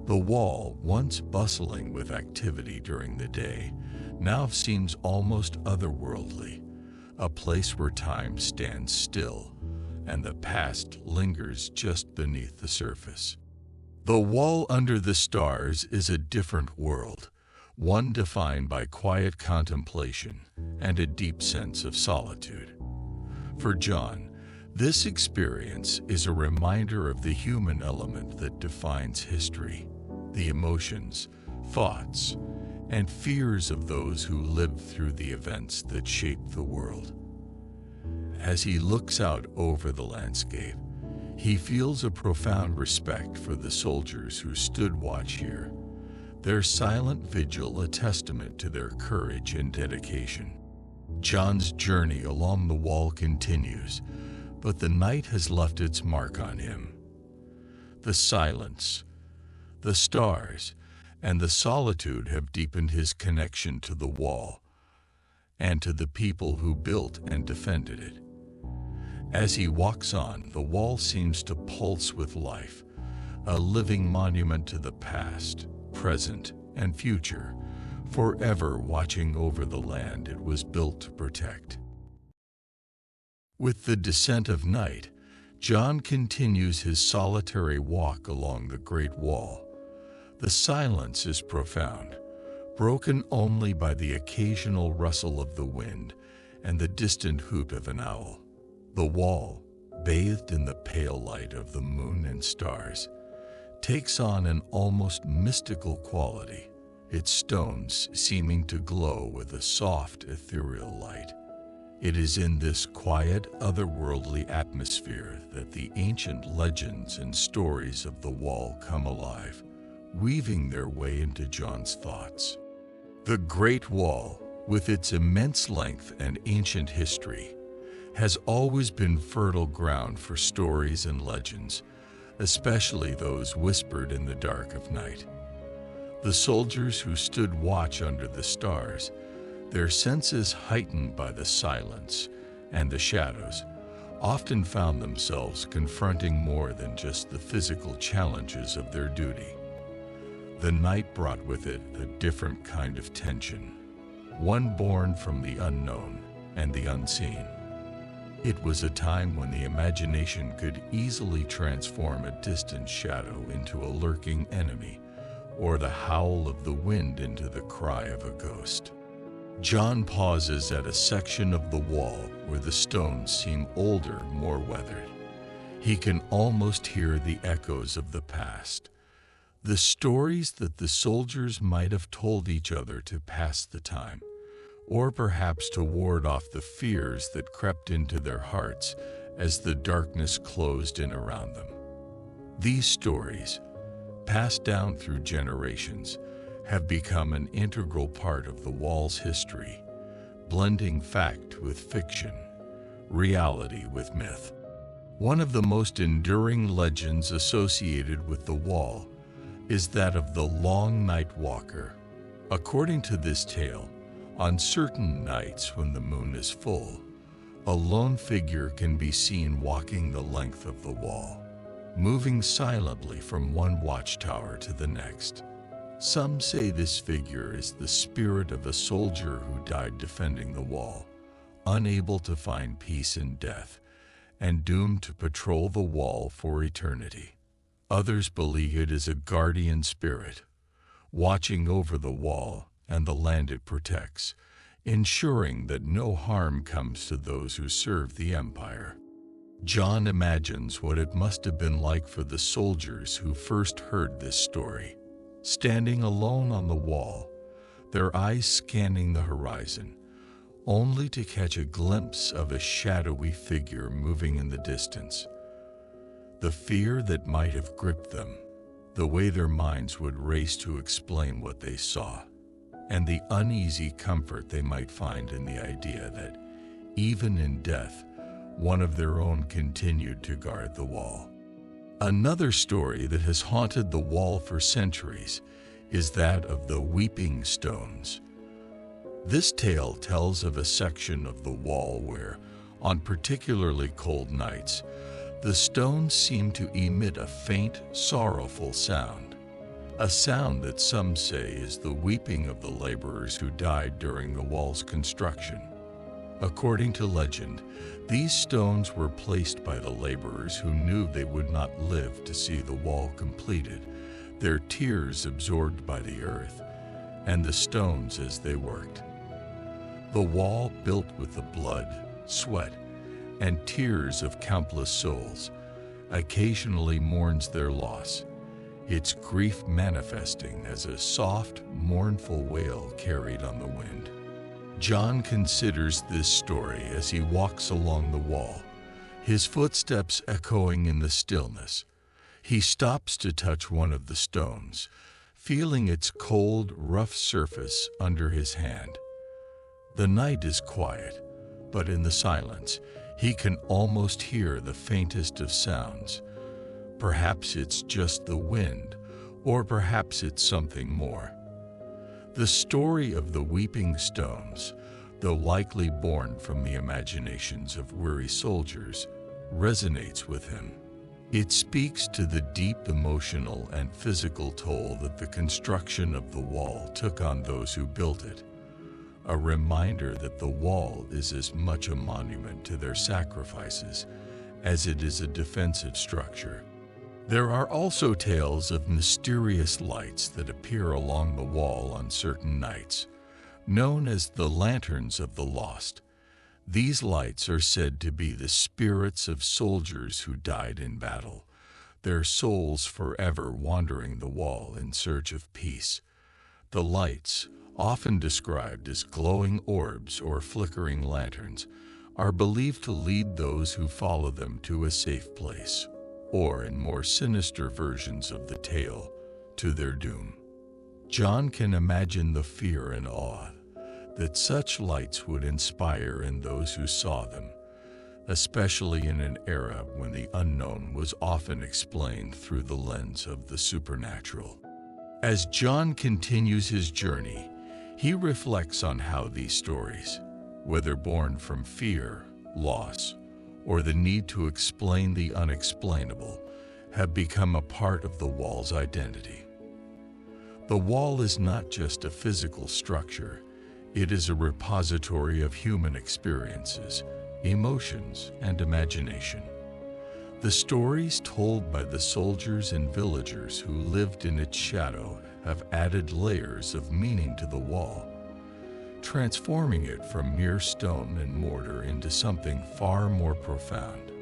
The wall, once bustling with activity during the day, now seems almost otherworldly, a place where time stands still and the past lingers just beneath the surface. The wall under the stars is a different world, one defined by quiet contemplation and a deep sense of solitude. For John, this experience is a reminder of the human element that defines history, the emotions, thoughts, and fears of those who lived through the events that shaped the world. As he looks out over the landscape, he feels a profound respect for the soldiers who stood watch here, their silent vigil a testament to their courage and dedication. John's journey along the wall continues, but the night has left its mark on him. The silence, the stars, and the solitude have deepened his connection to the wall and to the people who built and defended it. As he walks on, the wall seems to pulse with life, a living monument to the past, present, and future, forever watching over the land it was built to protect. With the descent of night, John continues his solitary walk along the Great Wall. The silence is profound, broken only by the occasional rustle of the wind and the distant hoot of an owl. The wall, bathed in the pale light of the moon and stars, takes on an almost mystical quality, its stones seeming to glow with a soft, ethereal light. It is in this quiet, otherworldly atmosphere that the ancient legends and stories of the wall come alive, weaving their way into John's thoughts. The Great Wall, with its immense length and ancient history, has always been fertile ground for stories and legends, especially those whispered in the dark of night. The soldiers who stood watch under the stars, Their senses heightened by the silence and the shadows, often found themselves confronting more than just the physical challenges of their duty. The night brought with it a different kind of tension, one born from the unknown and the unseen. It was a time when the imagination could easily transform a distant shadow into a lurking enemy, or the howl of the wind into the cry of a ghost. John pauses at a section of the wall where the stones seem older, more weathered. He can almost hear the echoes of the past, the stories that the soldiers might have told each other to pass the time, or perhaps to ward off the fears that crept into their hearts as the darkness closed in around them. These stories, passed down through generations, have become an integral part of the wall's history, blending fact with fiction, reality with myth. One of the most enduring legends associated with the wall is that of the Long Night Walker. According to this tale, on certain nights when the moon is full, a lone figure can be seen walking the length of the wall, moving silently from one watchtower to the next. Some say this figure is the spirit of a soldier who died defending the wall, unable to find peace in death, and doomed to patrol the wall for eternity. Others believe it is a guardian spirit, watching over the wall and the land it protects, ensuring that no harm comes to those who serve the empire. John imagines what it must have been like for the soldiers who first heard this story, standing alone on the wall, their eyes scanning the horizon, only to catch a glimpse of a shadowy figure moving in the distance. The fear that might have gripped them, the way their minds would race to explain what they saw, and the uneasy comfort they might find in the idea that, even in death, one of their own continued to guard the wall. Another story that has haunted the wall for centuries is that of the Weeping Stones. This tale tells of a section of the wall where, on particularly cold nights, the stones seem to emit a faint, sorrowful sound, a sound that some say is the weeping of the laborers who died during the wall's construction. According to legend, these stones were placed by the laborers who knew they would not live to see the wall completed, their tears absorbed by the earth, and the stones as they worked. The wall, built with the blood, sweat, and tears of countless souls, occasionally mourns their loss, its grief manifesting as a soft, mournful wail carried on the wind. John considers this story as he walks along the wall, his footsteps echoing in the stillness. He stops to touch one of the stones, feeling its cold, rough surface under his hand. The night is quiet, but in the silence, he can almost hear the faintest of sounds. Perhaps it's just the wind, or perhaps it's something more. The story of the Weeping Stones, though likely born from the imaginations of weary soldiers, resonates with him. It speaks to the deep emotional and physical toll that the construction of the wall took on those who built it, a reminder that the wall is as much a monument to their sacrifices as it is a defensive structure. There are also tales of mysterious lights that appear along the wall on certain nights, known as the Lanterns of the Lost. These lights are said to be the spirits of soldiers who died in battle, their souls forever wandering the wall in search of peace. The lights, often described as glowing orbs or flickering lanterns, are believed to lead those who follow them to a safe place, or in more sinister versions of the tale, to their doom. John can imagine the fear and awe that such lights would inspire in those who saw them, especially in an era when the unknown was often explained through the lens of the supernatural. As John continues his journey, He reflects on how these stories, whether born from fear, loss, or the need to explain the unexplainable, have become a part of the wall's identity. The wall is not just a physical structure, it is a repository of human experiences, emotions, and imagination. The stories told by the soldiers and villagers who lived in its shadow have added layers of meaning to the wall, transforming it from mere stone and mortar into something far more profound,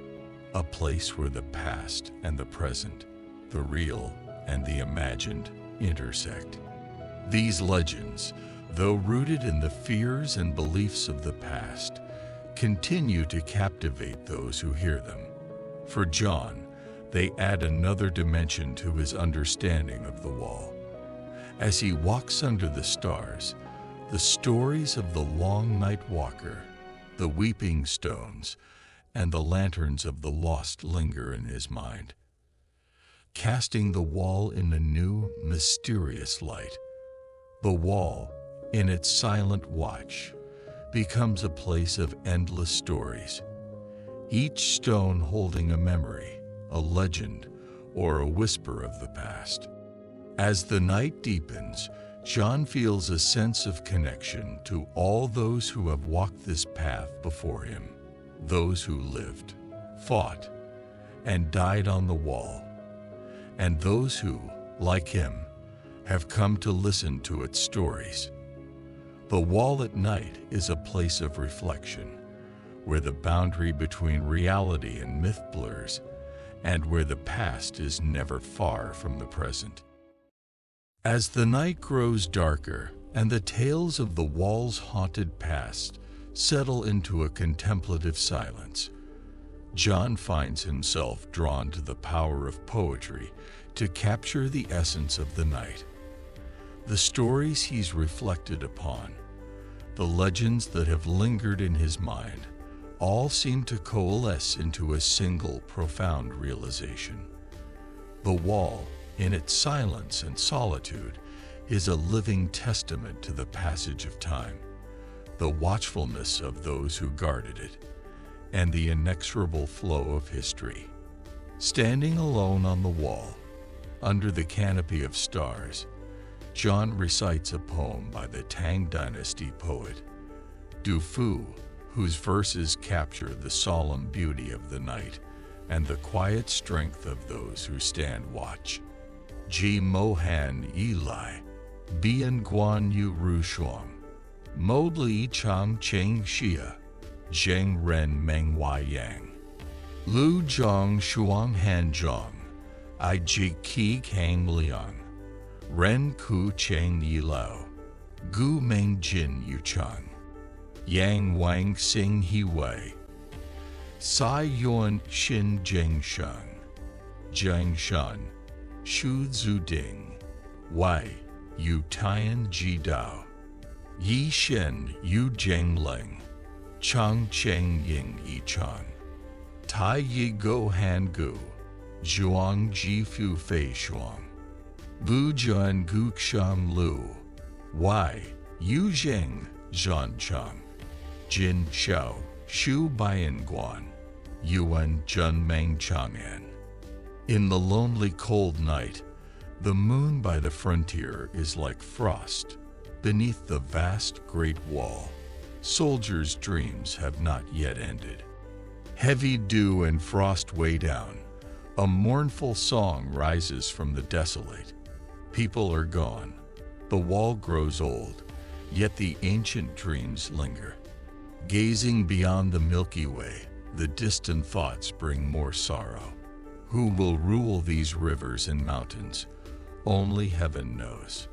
a place where the past and the present, the real and the imagined, intersect. These legends, though rooted in the fears and beliefs of the past, continue to captivate those who hear them. For John, they add another dimension to his understanding of the wall. As he walks under the stars, the stories of the long night walker, the weeping stones, and the lanterns of the lost linger in his mind, casting the wall in a new, mysterious light. The wall, in its silent watch, becomes a place of endless stories, each stone holding a memory, a legend, or a whisper of the past. As the night deepens, John feels a sense of connection to all those who have walked this path before him, those who lived, fought, and died on the wall, and those who, like him, have come to listen to its stories. The wall at night is a place of reflection, where the boundary between reality and myth blurs, and where the past is never far from the present. As the night grows darker and the tales of the wall's haunted past settle into a contemplative silence, John finds himself drawn to the power of poetry to capture the essence of the night. The stories he's reflected upon, the legends that have lingered in his mind, all seem to coalesce into a single profound realization. The wall, in its silence and solitude, is a living testament to the passage of time, the watchfulness of those who guarded it, and the inexorable flow of history. Standing alone on the wall, under the canopy of stars, John recites a poem by the Qin Dynasty poet Du Fu, whose verses capture the solemn beauty of the night and the quiet strength of those who stand watch. Ji Mo Han Yi Lai, Bian Guan Yu Ru Shuang, Mo Li Chang Cheng Xia, Zheng Ren Meng Wai Yang, Lu Zhang Shuang Han Zhang, I Ji Qi Kang Liang, Ren Ku Cheng Yi Lao, Gu Meng Jin Yu Chang, Yang Wang Xing He Wei, Sai Yuan Xin Zheng Sheng, Zheng Shan, Shu Zhu Ding, Wei Yu Tian Ji Dao, Yi Shen Yu Zheng Leng, Chang Cheng Ying Yi Chang, Tai Yi Go Han Gu, Zhuang Ji Fu Fei Shuang, Bu Zhan Gu Xiang Lu, Wei Yu Zheng Zhan Chang, Jin Xiao Shu Baiyan Guan, Yuan Zhen Meng Chang'an. In the lonely cold night, the moon by the frontier is like frost beneath the vast great wall. Soldiers' dreams have not yet ended. Heavy dew and frost weigh down. A mournful song rises from the desolate. People are gone. The wall grows old, yet the ancient dreams linger. Gazing beyond the Milky Way, the distant thoughts bring more sorrow. Who will rule these rivers and mountains? Only heaven knows.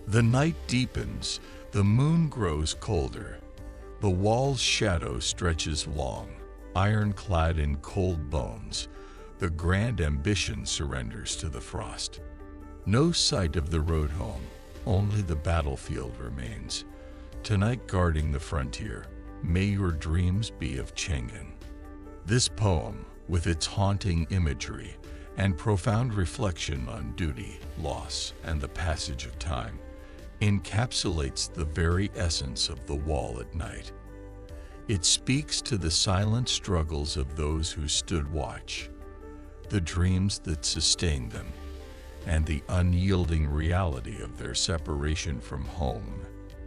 The night deepens, the moon grows colder. The wall's shadow stretches long, ironclad in cold bones. The grand ambition surrenders to the frost. No sight of the road home, only the battlefield remains. Tonight guarding the frontier, may your dreams be of Chang'an. This poem, with its haunting imagery and profound reflection on duty, loss, and the passage of time, encapsulates the very essence of the wall at night. It speaks to the silent struggles of those who stood watch, the dreams that sustained them, and the unyielding reality of their separation from home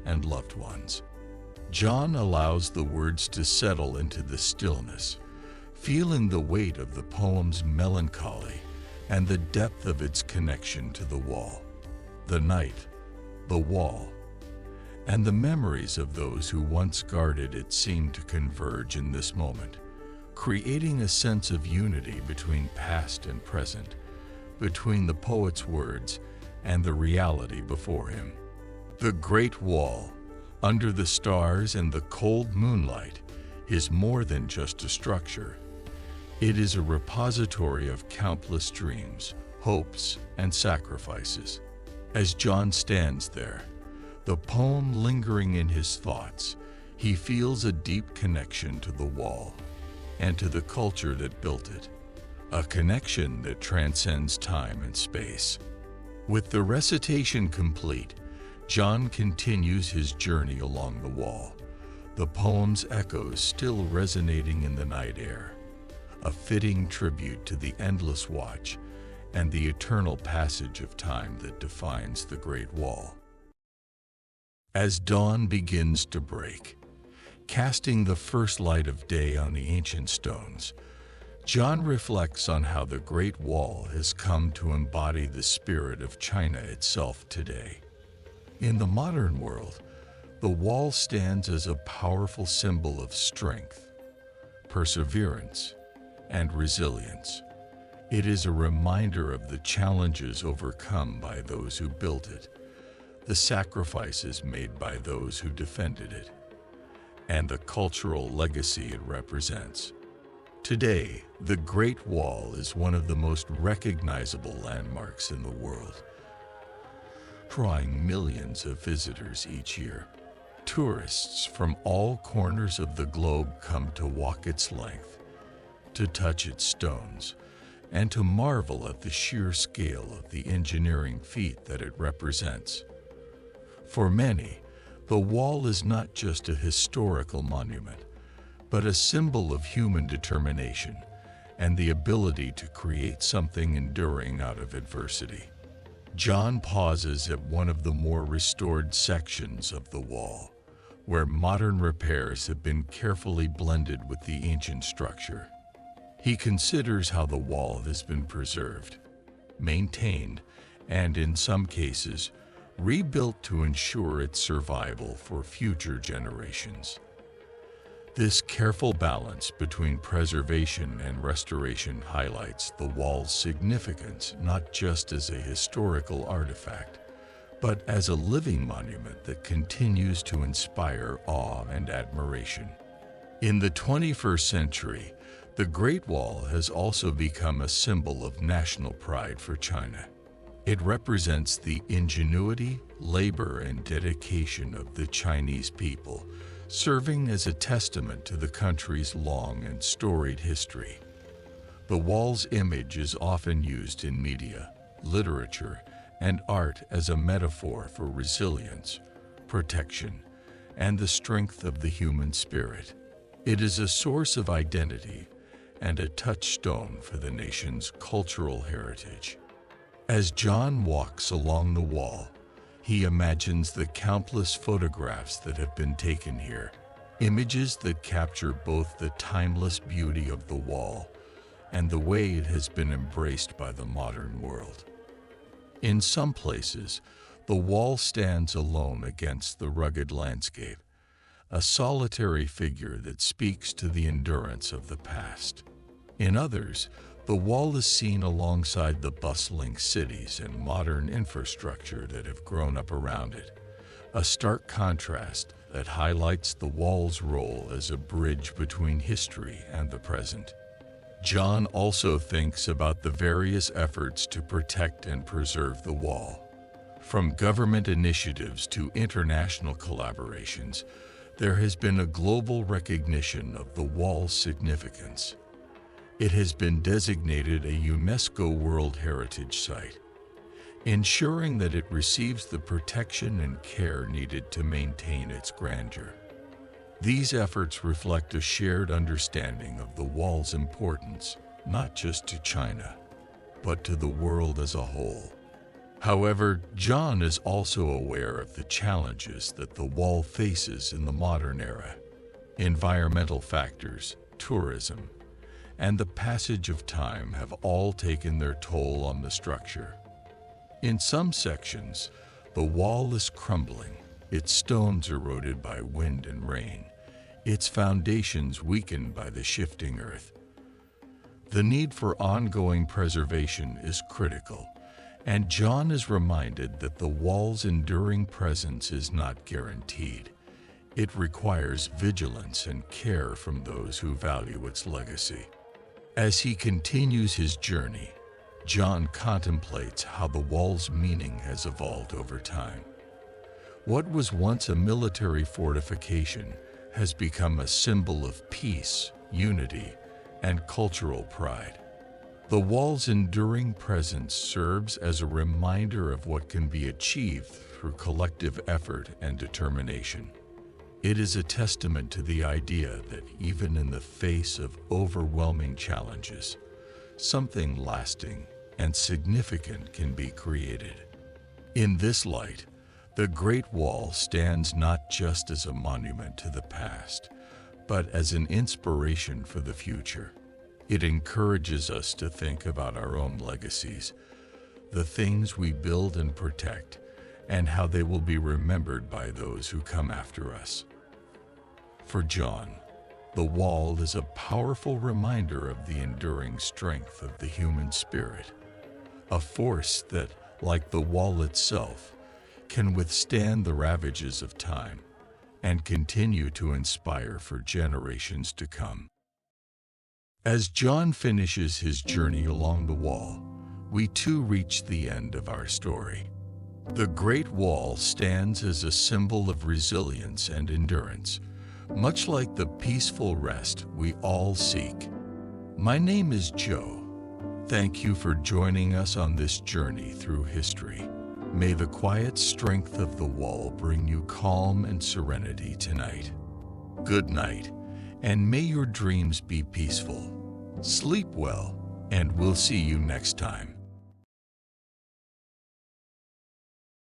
and loved ones. John allows the words to settle into the stillness, feeling the weight of the poem's melancholy and the depth of its connection to the wall, the night, the wall, and the memories of those who once guarded it seem to converge in this moment, creating a sense of unity between past and present, between the poet's words and the reality before him. The Great Wall, under the stars and the cold moonlight, is more than just a structure. It is a repository of countless dreams, hopes, and sacrifices. As John stands there, the poem lingering in his thoughts, he feels a deep connection to the wall and to the culture that built it, a connection that transcends time and space. With the recitation complete, John continues his journey along the wall, the poem's echoes still resonating in the night air, a fitting tribute to the endless watch and the eternal passage of time that defines the Great Wall. As dawn begins to break, casting the first light of day on the ancient stones, John reflects on how the Great Wall has come to embody the spirit of China itself today. In the modern world, the wall stands as a powerful symbol of strength, perseverance, and resilience. It is a reminder of the challenges overcome by those who built it, the sacrifices made by those who defended it, and the cultural legacy it represents. Today, the Great Wall is one of the most recognizable landmarks in the world, drawing millions of visitors each year. Tourists from all corners of the globe come to walk its length, to touch its stones, and to marvel at the sheer scale of the engineering feat that it represents. For many, the wall is not just a historical monument, but a symbol of human determination and the ability to create something enduring out of adversity. John pauses at one of the more restored sections of the wall, where modern repairs have been carefully blended with the ancient structure. He considers how the wall has been preserved, maintained, and in some cases, rebuilt to ensure its survival for future generations. This careful balance between preservation and restoration highlights the wall's significance not just as a historical artifact, but as a living monument that continues to inspire awe and admiration. In the 21st century, the Great Wall has also become a symbol of national pride for China. It represents the ingenuity, labor, and dedication of the Chinese people, serving as a testament to the country's long and storied history. The wall's image is often used in media, literature, and art as a metaphor for resilience, protection, and the strength of the human spirit. It is a source of identity and a touchstone for the nation's cultural heritage. As John walks along the wall, he imagines the countless photographs that have been taken here, images that capture both the timeless beauty of the wall and the way it has been embraced by the modern world. In some places, the wall stands alone against the rugged landscape, a solitary figure that speaks to the endurance of the past. In others, the wall is seen alongside the bustling cities and modern infrastructure that have grown up around it, a stark contrast that highlights the wall's role as a bridge between history and the present. John also thinks about the various efforts to protect and preserve the wall. From government initiatives to international collaborations, there has been a global recognition of the wall's significance. It has been designated a UNESCO World Heritage Site, ensuring that it receives the protection and care needed to maintain its grandeur. These efforts reflect a shared understanding of the wall's importance, not just to China, but to the world as a whole. However, John is also aware of the challenges that the wall faces in the modern era. Environmental factors, tourism, and the passage of time have all taken their toll on the structure. In some sections, the wall is crumbling, its stones eroded by wind and rain, its foundations weakened by the shifting earth. The need for ongoing preservation is critical, and John is reminded that the wall's enduring presence is not guaranteed. It requires vigilance and care from those who value its legacy. As he continues his journey, John contemplates how the wall's meaning has evolved over time. What was once a military fortification has become a symbol of peace, unity, and cultural pride. The wall's enduring presence serves as a reminder of what can be achieved through collective effort and determination. It is a testament to the idea that even in the face of overwhelming challenges, something lasting and significant can be created. In this light, the Great Wall stands not just as a monument to the past, but as an inspiration for the future. It encourages us to think about our own legacies, the things we build and protect, and how they will be remembered by those who come after us. For John, the wall is a powerful reminder of the enduring strength of the human spirit, a force that, like the wall itself, can withstand the ravages of time and continue to inspire for generations to come. As John finishes his journey along the wall, we too reach the end of our story. The Great Wall stands as a symbol of resilience and endurance, much like the peaceful rest we all seek. My name is Joe. Thank you for joining us on this journey through history. May the quiet strength of the wall bring you calm and serenity tonight. Good night, and may your dreams be peaceful. Sleep well, and we'll see you next time.